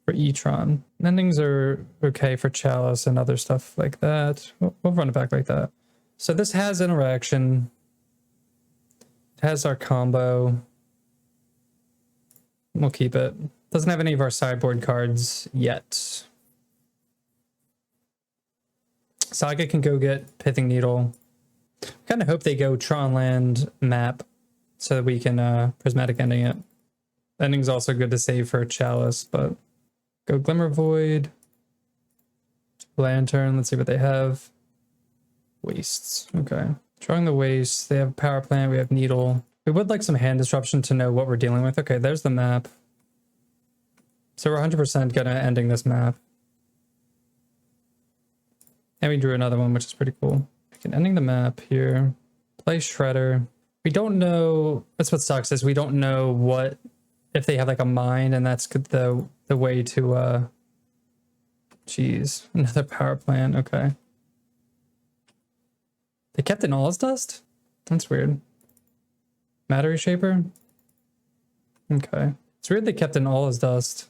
for Tron. Endings are okay for Chalice and other stuff like that. We'll run it back like that. So this has interaction. It has our combo. We'll keep it. Doesn't have any of our sideboard cards yet. Saga can go get Pithing Needle. Kind of hope they go Tron land map so that we can prismatic ending it. Ending's also good to save for Chalice, but go Glimmer Void, Lantern. Let's see what they have. Wastes. Okay. Drawing the Wastes. They have Power Plant. We have Needle. We would like some hand disruption to know what we're dealing with. Okay, there's the map. So we're 100% gonna ending this map. And we drew another one, which is pretty cool. We can ending the map here. Play Shredder. We don't know. That's what sucks is we don't know what if they have like a mind, and that's the way to. Jeez, another Power Plant. Okay. They kept in all his dust. That's weird. Matter Shaper. Okay, it's weird they kept in all his dust.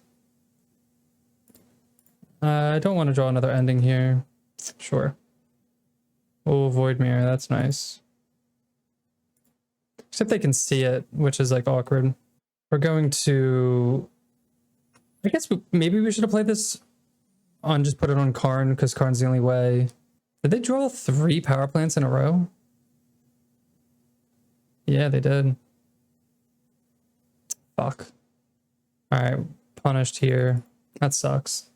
I don't want to draw another ending here. Sure. Oh, Void Mirror, that's nice. Except they can see it, which is like awkward. We're going to... I guess maybe we should have played this on just put it on Karn, because Karn's the only way. Did they draw 3 power plants in a row? Yeah, they did. Fuck. Alright, punished here. That sucks.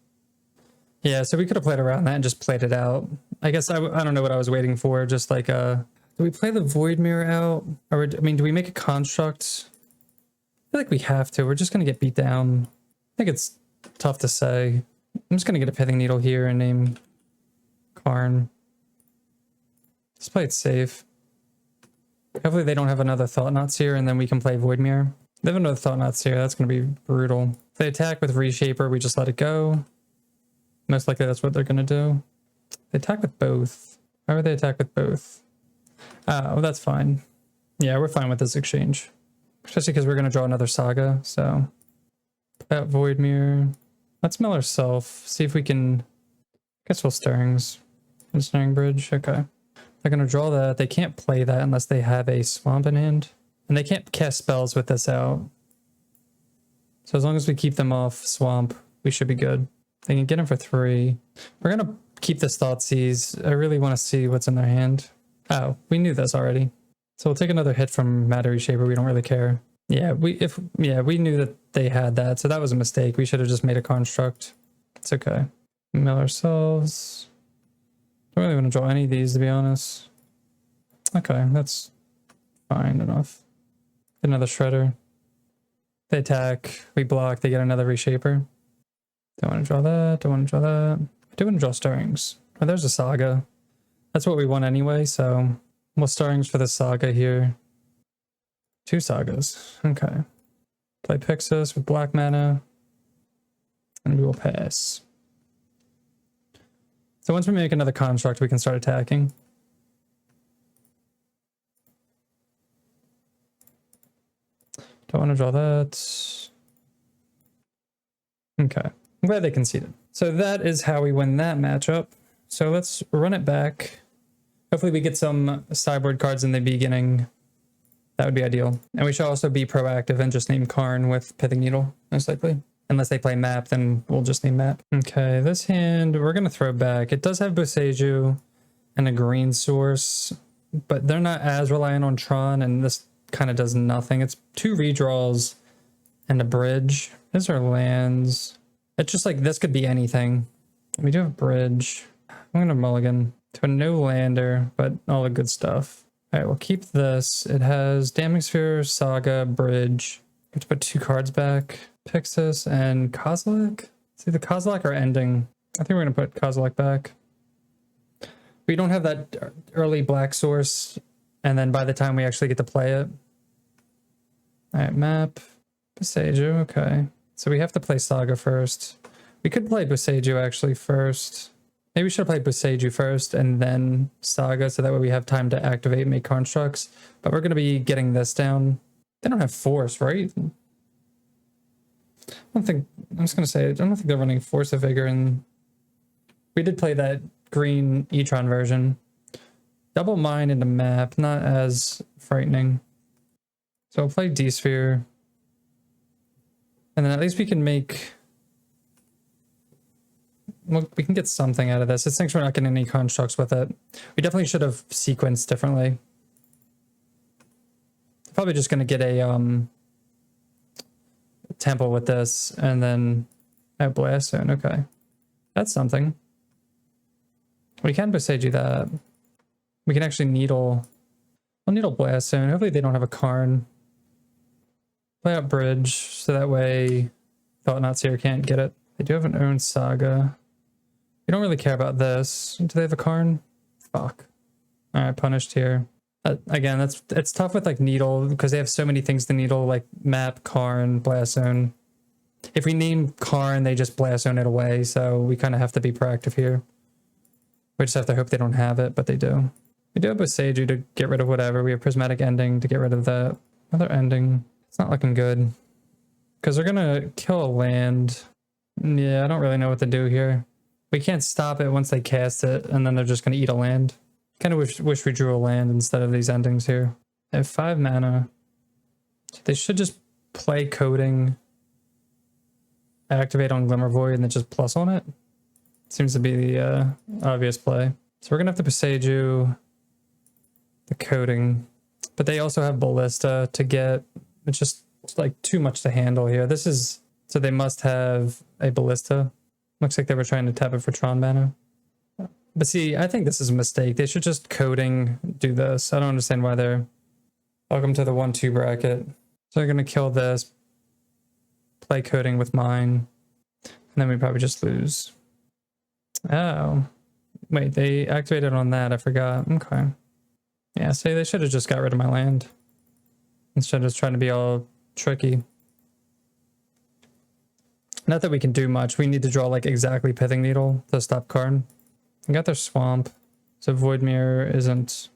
Yeah, so we could have played around that and just played it out. I guess I don't know what I was waiting for. Just like, do we play the Void Mirror out? Or, I mean, do we make a construct? I feel like we have to. We're just going to get beat down. I think it's tough to say. I'm just going to get a Pithing Needle here and name Karn. Let's play it safe. Hopefully they don't have another Thought-Knots here, and then we can play Void Mirror. They have another Thought-Knots here. That's going to be brutal. If they attack with Reshaper, we just let it go. Most likely that's what they're going to do. They attack with both. Why would they attack with both? Oh, that's fine. Yeah, we're fine with this exchange. Especially because we're going to draw another Saga, so... That Void Mirror. Let's mill ourselves. See if we can... I guess we'll Stirrings. Ensnaring Bridge, okay. They're going to draw that. They can't play that unless they have a Swamp in hand. And they can't cast spells with this out. So as long as we keep them off Swamp, we should be good. They can get him for 3. We're going to keep this Thoughtseize. I really want to see what's in their hand. Oh, we knew this already. So we'll take another hit from Matter Shaper. We don't really care. Yeah, we knew that they had that, so that was a mistake. We should have just made a construct. It's okay. Mill ourselves. Don't really want to draw any of these, to be honest. Okay, that's fine enough. Get another Shredder. They attack. We block. They get another Reshaper. Don't want to draw that. Don't want to draw that. I do want to draw Stirrings. Oh, there's a Saga. That's what we want anyway, so we'll Stirrings for the Saga here. 2 Sagas. Okay. Play Pixis with black mana. And we will pass. So once we make another construct, we can start attacking. Don't want to draw that. Okay. I'm glad they conceded. So that is how we win that matchup. So let's run it back. Hopefully we get some sideboard cards in the beginning. That would be ideal. And we should also be proactive and just name Karn with Pithing Needle, most likely. Unless they play map, then we'll just name map. Okay, this hand, we're going to throw back. It does have Boseiju and a green source, but they're not as reliant on Tron, and this kind of does nothing. It's 2 redraws and a bridge. These are lands. It's just like, this could be anything. We do have bridge. I'm going to mulligan to a no lander, but all the good stuff. All right, we'll keep this. It has Damping Sphere, Saga, Bridge. We have to put 2 cards back. Pixis and Kozilek. See, the Kozilek are ending. I think we're going to put Kozilek back. We don't have that early black source, and then by the time we actually get to play it. Alright, map. Boseiju, okay. So we have to play Saga first. We could play Boseiju actually first. Maybe we should play Boseiju first and then Saga, so that way we have time to activate and make constructs. But we're going to be getting this down. They don't have force, right? I don't think, I'm just going to say, I don't think they're running Force of Vigor, and we did play that green E-Tron version. Double Mine into map, not as frightening. So we'll play D-Sphere. And then at least we can make... Well, we can get something out of this. It thinks we're not getting any constructs with it. We definitely should have sequenced differently. Probably just going to get a temple with this, and then a blast zone. Okay, that's something. We can Boseiju that. We can actually needle. I'll needle blast zone. Hopefully they don't have a Karn. Play out bridge, so that way Thought Not Seer can't get it. They do have an own Saga. We don't really care about this. Do they have a Karn? Fuck. Alright, punished here. Again, it's tough with like needle because they have so many things to needle, like map, Karn, blast zone. If we name Karn, they just blast zone it away, so we kind of have to be proactive here. We just have to hope they don't have it, but they do. We do have Boseiju to get rid of whatever. We have Prismatic Ending to get rid of that. Another ending. It's not looking good. Because they're gonna kill a land. Yeah, I don't really know what to do here. We can't stop it once they cast it, and then they're just gonna eat a land. Kind of wish we drew a land instead of these endings here. They have 5 mana. They should just play Coding, activate on Glimmer Void, and then just plus on it. Seems to be the obvious play. So we're gonna have to Boseiju the Coding, but they also have Ballista to get. It's just like too much to handle here. This is, so they must have a Ballista. Looks like they were trying to tap it for Tron mana. But see, I think this is a mistake. They should just Coding do this. I don't understand why they're... Welcome to the 1-2 bracket. So they're going to kill this, play Coding with mine, and then we probably just lose. Oh. Wait, they activated on that. I forgot. Okay. Yeah, see, they should have just got rid of my land instead of just trying to be all tricky. Not that we can do much. We need to draw like exactly Pithing Needle to stop Karn. We got their Swamp, so Void Mirror isn't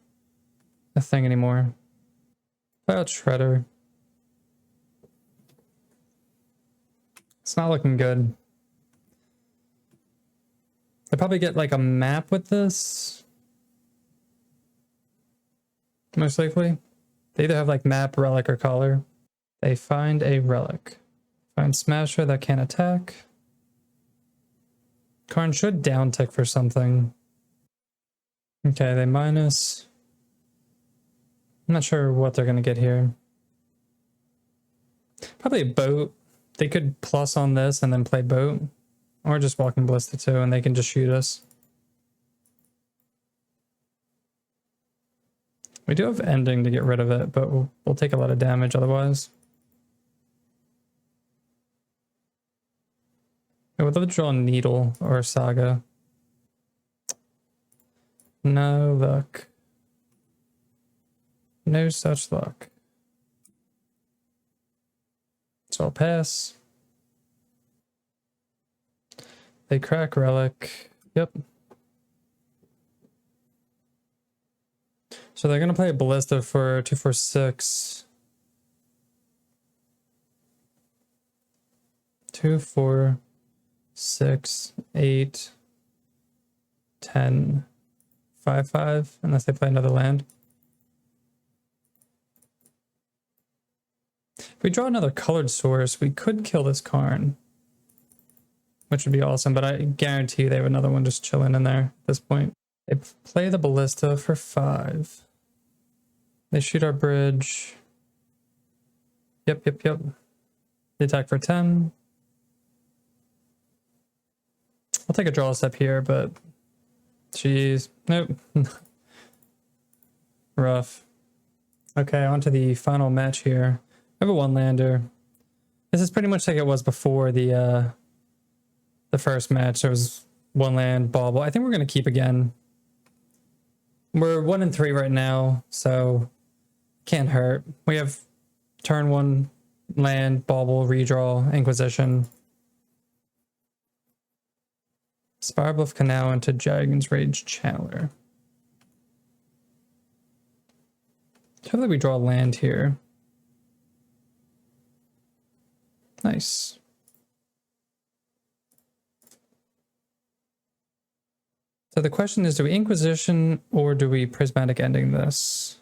a thing anymore. Play out Shredder. It's not looking good. They probably get like a map with this. Most likely. They either have like map, relic, or color. They find a relic. Find Smasher that can't attack. Karn should down tick for something. Okay, they minus. I'm not sure what they're gonna get here. Probably a boat. They could plus on this and then play boat. Or just Walking Ballista too, and they can just shoot us. We do have ending to get rid of it, but we'll take a lot of damage otherwise. I would love to draw Needle or Saga. No luck. No such luck. So I'll pass. They crack Relic. Yep. So they're going to play a Ballista for 2/4/6. 2, 4, 6, 8, 10, 5, 5, unless they play another land. If we draw another colored source, we could kill this Karn, which would be awesome, but I guarantee you they have another one just chilling in there at this point. They play the Ballista for 5. They shoot our bridge. Yep. They attack for 10. I'll take a draw step here, but jeez, nope. Rough. Okay, on to the final match here. I have a 1-lander. This is pretty much like it was before the first match. There was 1 land, bauble. I think we're gonna keep again. We're 1 and 3 right now, so can't hurt. We have turn 1 land, bauble, redraw, Inquisition. Spirebluff Canal into Dragon's Rage Channeler. Hopefully we draw land here. Nice. So the question is, do we Inquisition or do we Prismatic Ending this?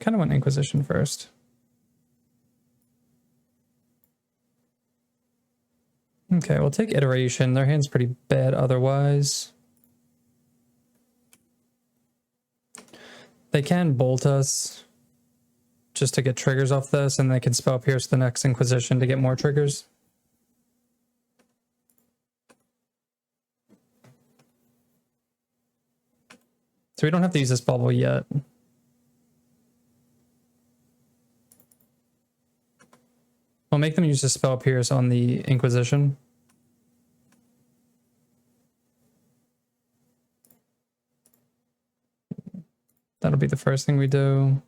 Kind of want Inquisition first. Okay, we'll take Iteration. Their hand's pretty bad otherwise. They can bolt us just to get triggers off this, and they can spell Pierce the next Inquisition to get more triggers. So we don't have to use this bubble yet. We'll make them use the spell Pierce on the Inquisition. That'll be the first thing we do.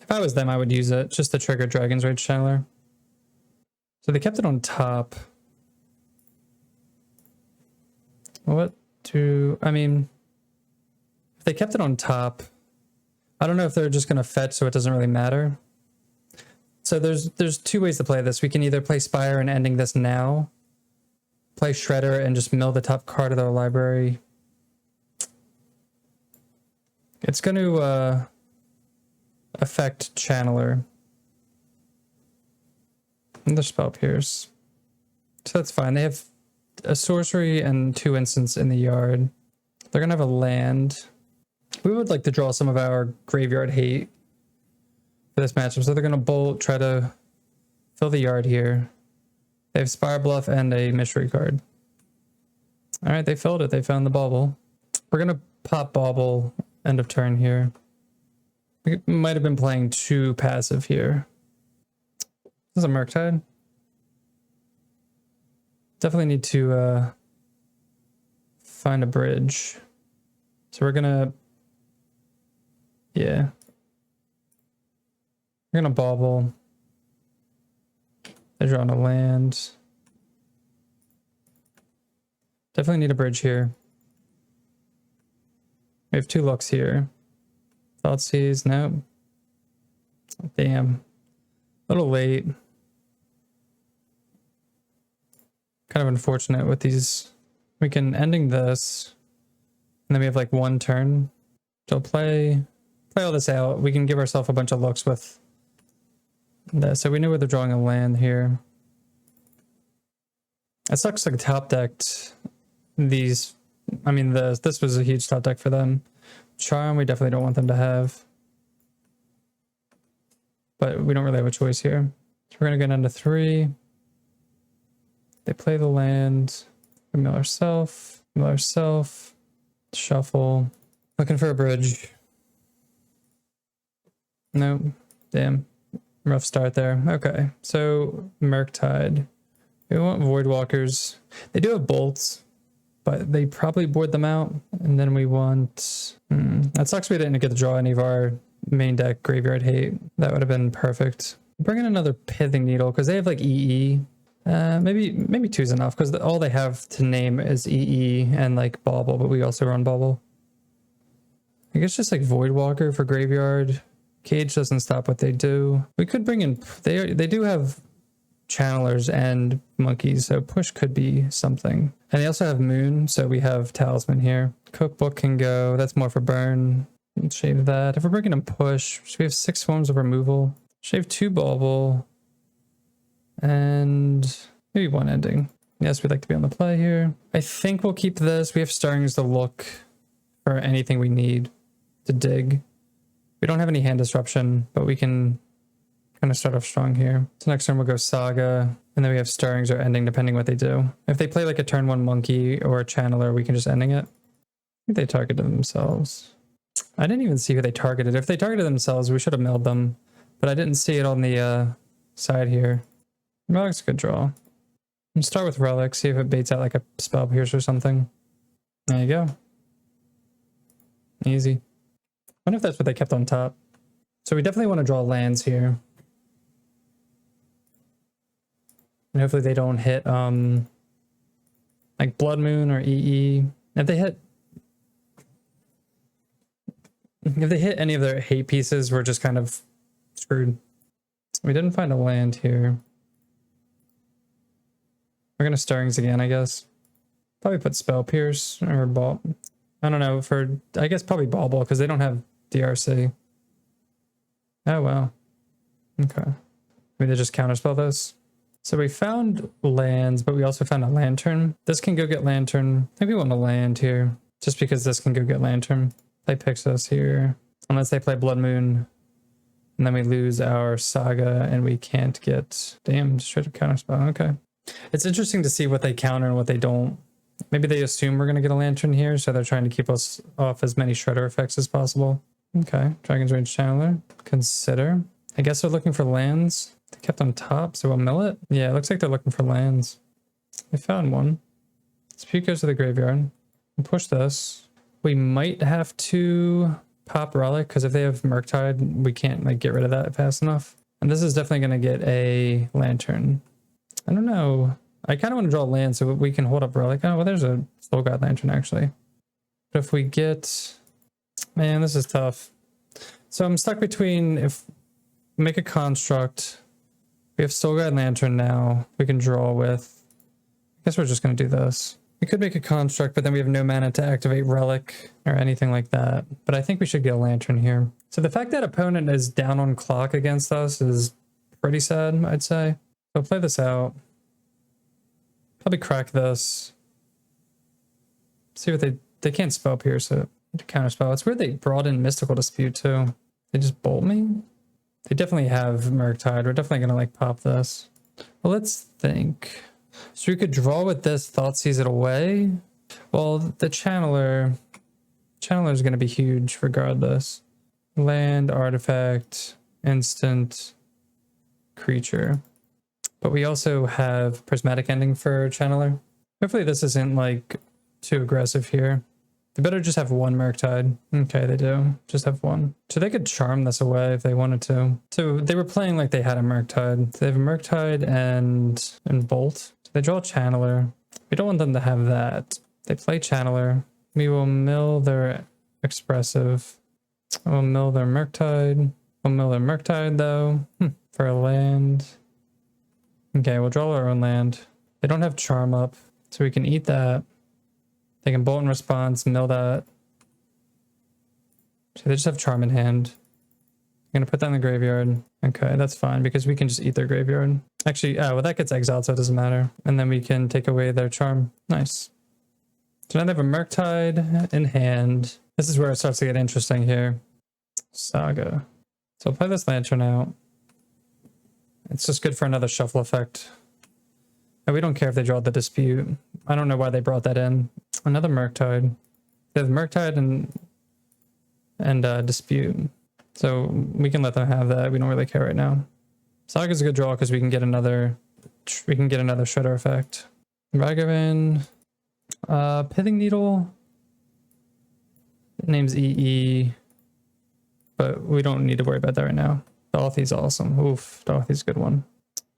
If I was them, I would use it just to trigger Dragon's Rage Channeler. So they kept it on top. What do... I mean... If they kept it on top... I don't know if they're just going to fetch, so it doesn't really matter. So there's two ways to play this. We can either play Spire and ending this now. Play Shredder and just mill the top card of their library. It's going to affect Channeler. And their spell Pierce. So that's fine. They have a sorcery and 2 instants in the yard. They're going to have a land. We would like to draw some of our graveyard hate for this matchup. So they're going to bolt, try to fill the yard here. They have Spire Bluff and a mystery card. All right, they filled it. They found the bauble. We're going to pop bauble end of turn here. We might have been playing too passive here. This is a Murktide. Definitely need to find a bridge. So we're going to... Yeah. We're going to bauble. They're drawing a land. Definitely need a bridge here. We have 2 looks here. Thoughtseize, nope. Damn. A little late. Kind of unfortunate with these. We can ending this. And then we have like 1 turn. So play all this out. We can give ourselves a bunch of looks with this. So we know where they're drawing a land here. It sucks like top decked these. I mean, this was a huge top deck for them. Charm, we definitely don't want them to have. But we don't really have a choice here. So we're going to get into 3. They play the land. We mill ourself. Shuffle. Looking for a bridge. Nope. Damn. Rough start there. Okay. So, Murktide. We want Voidwalkers. They do have bolts, but they probably board them out. And then we want... That sucks we didn't get to draw any of our main deck graveyard hate. That would have been perfect. Bring in another Pithing Needle, because they have like EE. Maybe 2's enough, because all they have to name is EE and like Bauble, but we also run Bauble. I guess just like Voidwalker for graveyard. Cage doesn't stop what they do. We could bring in... They do have channelers and monkeys, so push could be something. And they also have moon, so we have talisman here. Cookbook can go. That's more for burn. Let's shave that. If we're bringing in push, so we have 6 forms of removal. Shave 2 bauble. And maybe 1 ending. Yes, we'd like to be on the play here. I think we'll keep this. We have stirrings to look for anything we need to dig. We don't have any hand disruption, but we can kind of start off strong here. So next turn we'll go Saga, and then we have stirrings or ending depending what they do. If they play like a turn 1 monkey or a channeler, we can just ending it. I think they targeted themselves. I didn't even see who they targeted. If they targeted themselves, we should have milled them, but I didn't see it on the side here. That looks a good draw. Let's start with Relic, see if it baits out like a Spell Pierce or something. There you go. Easy. I wonder if that's what they kept on top. So we definitely want to draw lands here. And hopefully they don't hit like Blood Moon or EE. If they hit any of their hate pieces, we're just kind of screwed. We didn't find a land here. We're gonna Stirrings again, I guess. Probably put Spell Pierce or Ball. I don't know, I guess probably Bauble because they don't have DRC. Oh wow. Okay. Maybe they just counterspell this. So we found lands, but we also found a Lantern. This can go get Lantern. I think we want a land here, just because this can go get Lantern. They picks us here, unless they play Blood Moon, and then we lose our Saga, and we can't get... Damn, straight up counterspell. Okay. It's interesting to see what they counter and what they don't. Maybe they assume we're going to get a Lantern here, so they're trying to keep us off as many Shredder effects as possible. Okay, Dragon's Rage Channeler. Consider. I guess they're looking for lands. They kept on top, so we'll mill it. Yeah, it looks like they're looking for lands. They found one. Dispute goes to the graveyard. We'll push this. We might have to pop Relic, because if they have Murktide, we can't like get rid of that fast enough. And this is definitely going to get a Lantern. I don't know. I kind of want to draw land so we can hold up Relic. Oh, well, there's a Soul God Lantern, actually. But if we get... Man, this is tough. So I'm stuck between if make a construct. We have Soul God Lantern now. We can draw with. I guess we're just going to do this. We could make a construct, but then we have no mana to activate Relic or anything like that. But I think we should get a Lantern here. So the fact that opponent is down on clock against us is pretty sad, I'd say. So play this out. Probably crack this. See what they can't Spell Pierce it. To counterspell. It's weird they brought in Mystical Dispute too. They just bolt me? They definitely have Murktide. We're definitely gonna like pop this. Well, let's think. So we could draw with this, Thoughtseize it away. Well, the Channeler is gonna be huge regardless. Land, artifact, instant, creature. But we also have Prismatic Ending for Channeler. Hopefully this isn't like too aggressive here. They better just have one Murktide. Okay, they do. Just have one. So they could charm this away if they wanted to. So they were playing like they had a Murktide. They have a Murktide and Bolt. So they draw a Channeler. We don't want them to have that. They play Channeler. We will mill their Expressive. We'll mill their Murktide. We'll mill their Murktide though. For a land. Okay, we'll draw our own land. They don't have charm up, so we can eat that. They can bolt in response, mill that. So they just have charm in hand. I'm gonna put that in the graveyard. Okay, that's fine because we can just eat their graveyard. Actually, well, that gets exiled, so it doesn't matter. And then we can take away their charm. Nice. So now they have a Murktide in hand. This is where it starts to get interesting here. Saga. So I'll play this Lantern out. It's just good for another shuffle effect. And we don't care if they draw the Dispute. I don't know why they brought that in. Another Murktide. They have Murktide and Dispute. So we can let them have that. We don't really care right now. Saga's a good draw because we can get another Shredder effect. Ragavan. Pithing Needle. Name's EE. But we don't need to worry about that right now. Dolthy's awesome. Oof, Dolthy's a good one.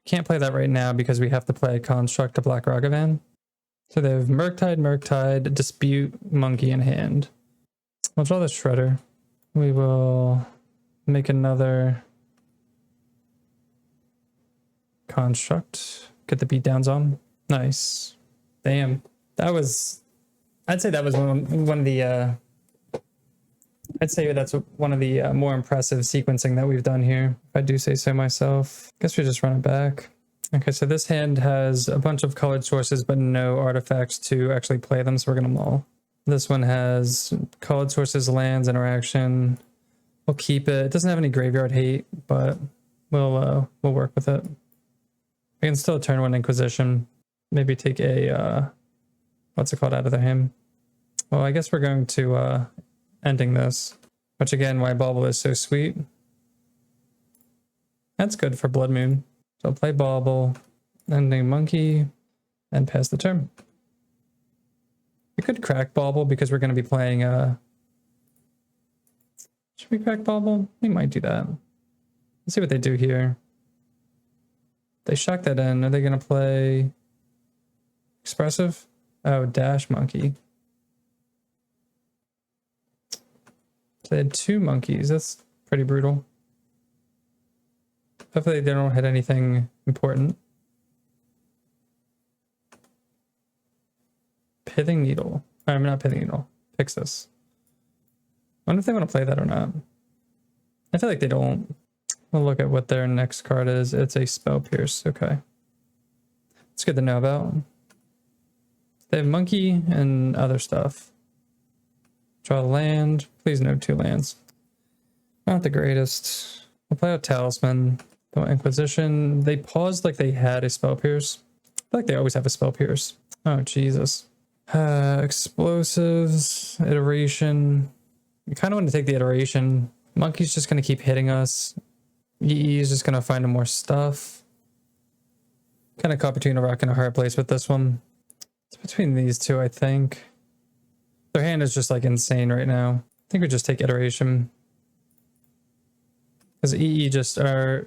Can't play that right now because we have to play a construct to Black Ragavan. So they have Murktide, Dispute, Monkey in hand. We'll draw the Shredder. We will make another construct. Get the beatdowns on. Nice. Damn. I'd say that was one of the I'd say that's one of the more impressive sequencing that we've done here, if I do say so myself. Guess we just run it back. Okay, so this hand has a bunch of colored sources, but no artifacts to actually play them, so we're gonna mull. This one has colored sources, lands, interaction. We'll keep it. It doesn't have any graveyard hate, but we'll work with it. We can still turn one Inquisition. Maybe take a what's it called out of their hand. Well, I guess we're going to ending this, which again, why Bauble is so sweet. That's good for Blood Moon. So I'll play Bauble, ending Monkey. and pass the turn. We could crack Bauble because we're going to be playing should we crack Bauble? We might do that. Let's see what they do here. They shock that in. Are they going to play Expressive? Oh, Dash Monkey. So they had 2 monkeys. That's pretty brutal. Hopefully they don't hit anything important. Pithing Needle. I'm not Pithing Needle. Pixis. I wonder if they want to play that or not. I feel like they don't. We'll look at what their next card is. It's a Spell Pierce. Okay. It's good to know about. They have Monkey and other stuff. Draw a land. Please no 2 lands. Not the greatest. We'll play out Talisman. No Inquisition. They paused like they had a Spell Pierce. I feel like they always have a Spell Pierce. Oh, Jesus. Explosives. Iteration. We kind of want to take the iteration. Monkey's just going to keep hitting us. EE is just going to find more stuff. Kind of caught between a rock and a hard place with this one. It's between these two, I think. Their hand is just like insane right now. I think we just take iteration. Because EE just our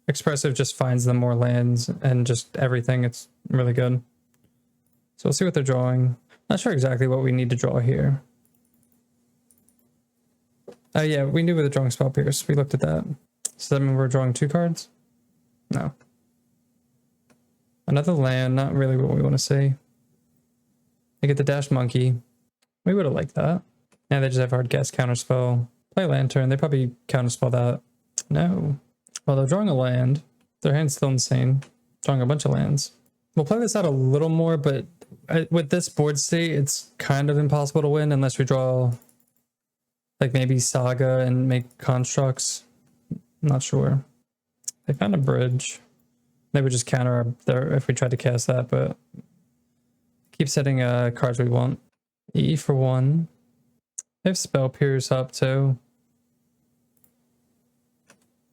Expressive just finds them more lands and just everything. It's really good. So we'll see what they're drawing. Not sure exactly what we need to draw here. Oh yeah, we knew we were drawing Spell Pierce. We looked at that. So that means we're drawing 2 cards? No. Another land, not really what we want to see. They get the Dash Monkey. We would have liked that. Yeah, they just have hard cast counterspell. Play Lantern, they probably counterspell that. No. Well, they're drawing a land. Their hand's still insane. Drawing a bunch of lands. We'll play this out a little more, but with this board state, it's kind of impossible to win unless we draw like maybe Saga and make constructs. I'm not sure. They found a bridge. They would just counter there if we tried to cast that, but keep setting cards we want. E for 1. They have Spell Pierce up too.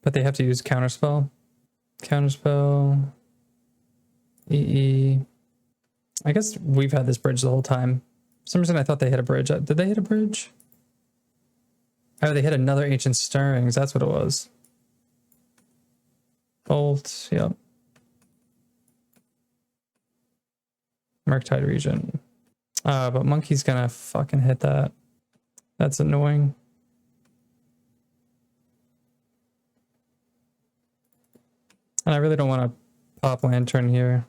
But they have to use Counterspell. Counterspell. EE. I guess we've had this bridge the whole time. For some reason I thought they hit a bridge. Did they hit a bridge? Oh, they hit another Ancient Stirrings. That's what it was. Bolt. Yep. Murktide region. But Monkey's gonna fucking hit that. That's annoying. And I really don't want to pop Lantern here.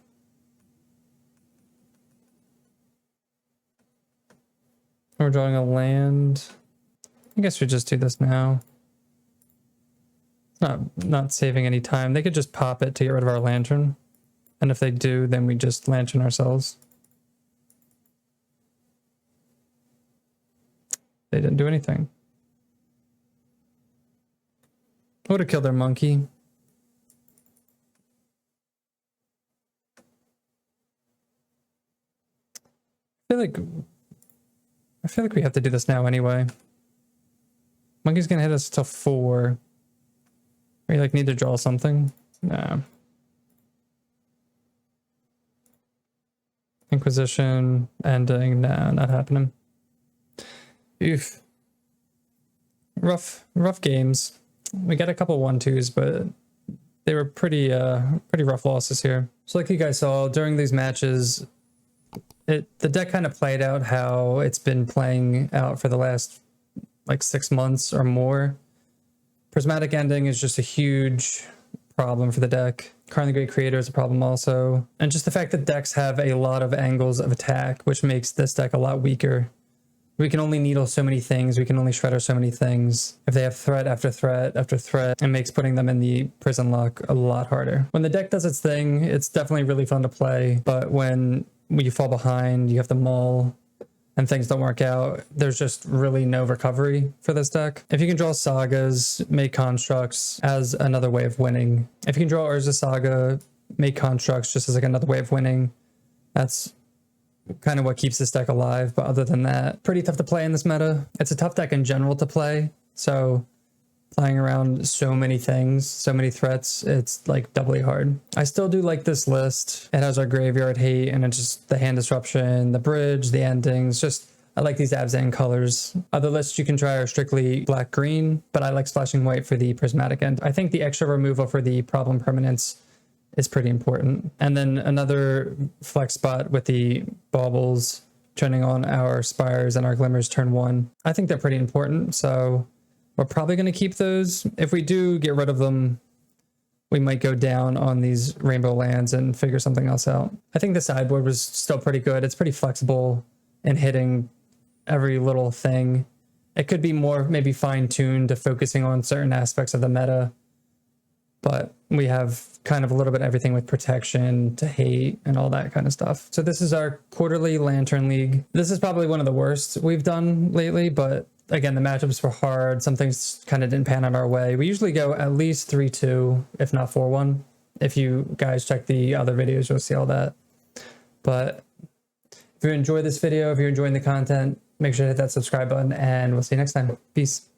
We're drawing a land. I guess we just do this now. Not saving any time. They could just pop it to get rid of our Lantern. And if they do, then we just Lantern ourselves. They didn't do anything. I would have killed their Monkey. I feel like we have to do this now anyway. Monkey's gonna hit us till 4. We like need to draw something. Nah. Inquisition, ending. Nah, not happening. Oof. Rough games. We got a couple 1-2s, but they were pretty rough losses here. So like you guys saw during these matches, the deck kind of played out how it's been playing out for the last like 6 months or more. Prismatic Ending is just a huge problem for the deck. Karn the Great Creator is a problem also. And just the fact that decks have a lot of angles of attack, which makes this deck a lot weaker. We can only needle so many things. We can only shredder so many things. If they have threat after threat after threat, it makes putting them in the prison lock a lot harder. When the deck does its thing, it's definitely really fun to play. But when you fall behind, you have to mull, and things don't work out, there's just really no recovery for this deck. If you can draw Sagas, make constructs as another way of winning. If you can draw Urza Saga, make constructs just as like another way of winning, that's kind of what keeps this deck alive. But other than that, pretty tough to play in this meta. It's a tough deck in general to play, so flying around so many things, so many threats, it's like doubly hard. I still do like this list. It has our graveyard hate and it's just the hand disruption, the bridge, the endings, just I like these Abzan colors. Other lists you can try are strictly black-green, but I like splashing white for the prismatic end. I think the extra removal for the problem permanence is pretty important. And then another flex spot with the baubles turning on our spires and our glimmers turn 1. I think they're pretty important, so we're probably going to keep those. If we do get rid of them, we might go down on these rainbow lands and figure something else out. I think the sideboard was still pretty good. It's pretty flexible in hitting every little thing. It could be more maybe fine-tuned to focusing on certain aspects of the meta, but we have kind of a little bit of everything with protection to hate and all that kind of stuff. So this is our quarterly Lantern League. This is probably one of the worst we've done lately, but again, the matchups were hard. Some things kind of didn't pan out our way. We usually go at least 3-2, if not 4-1. If you guys check the other videos, you'll see all that. But if you enjoyed this video, if you're enjoying the content, make sure to hit that subscribe button and we'll see you next time. Peace.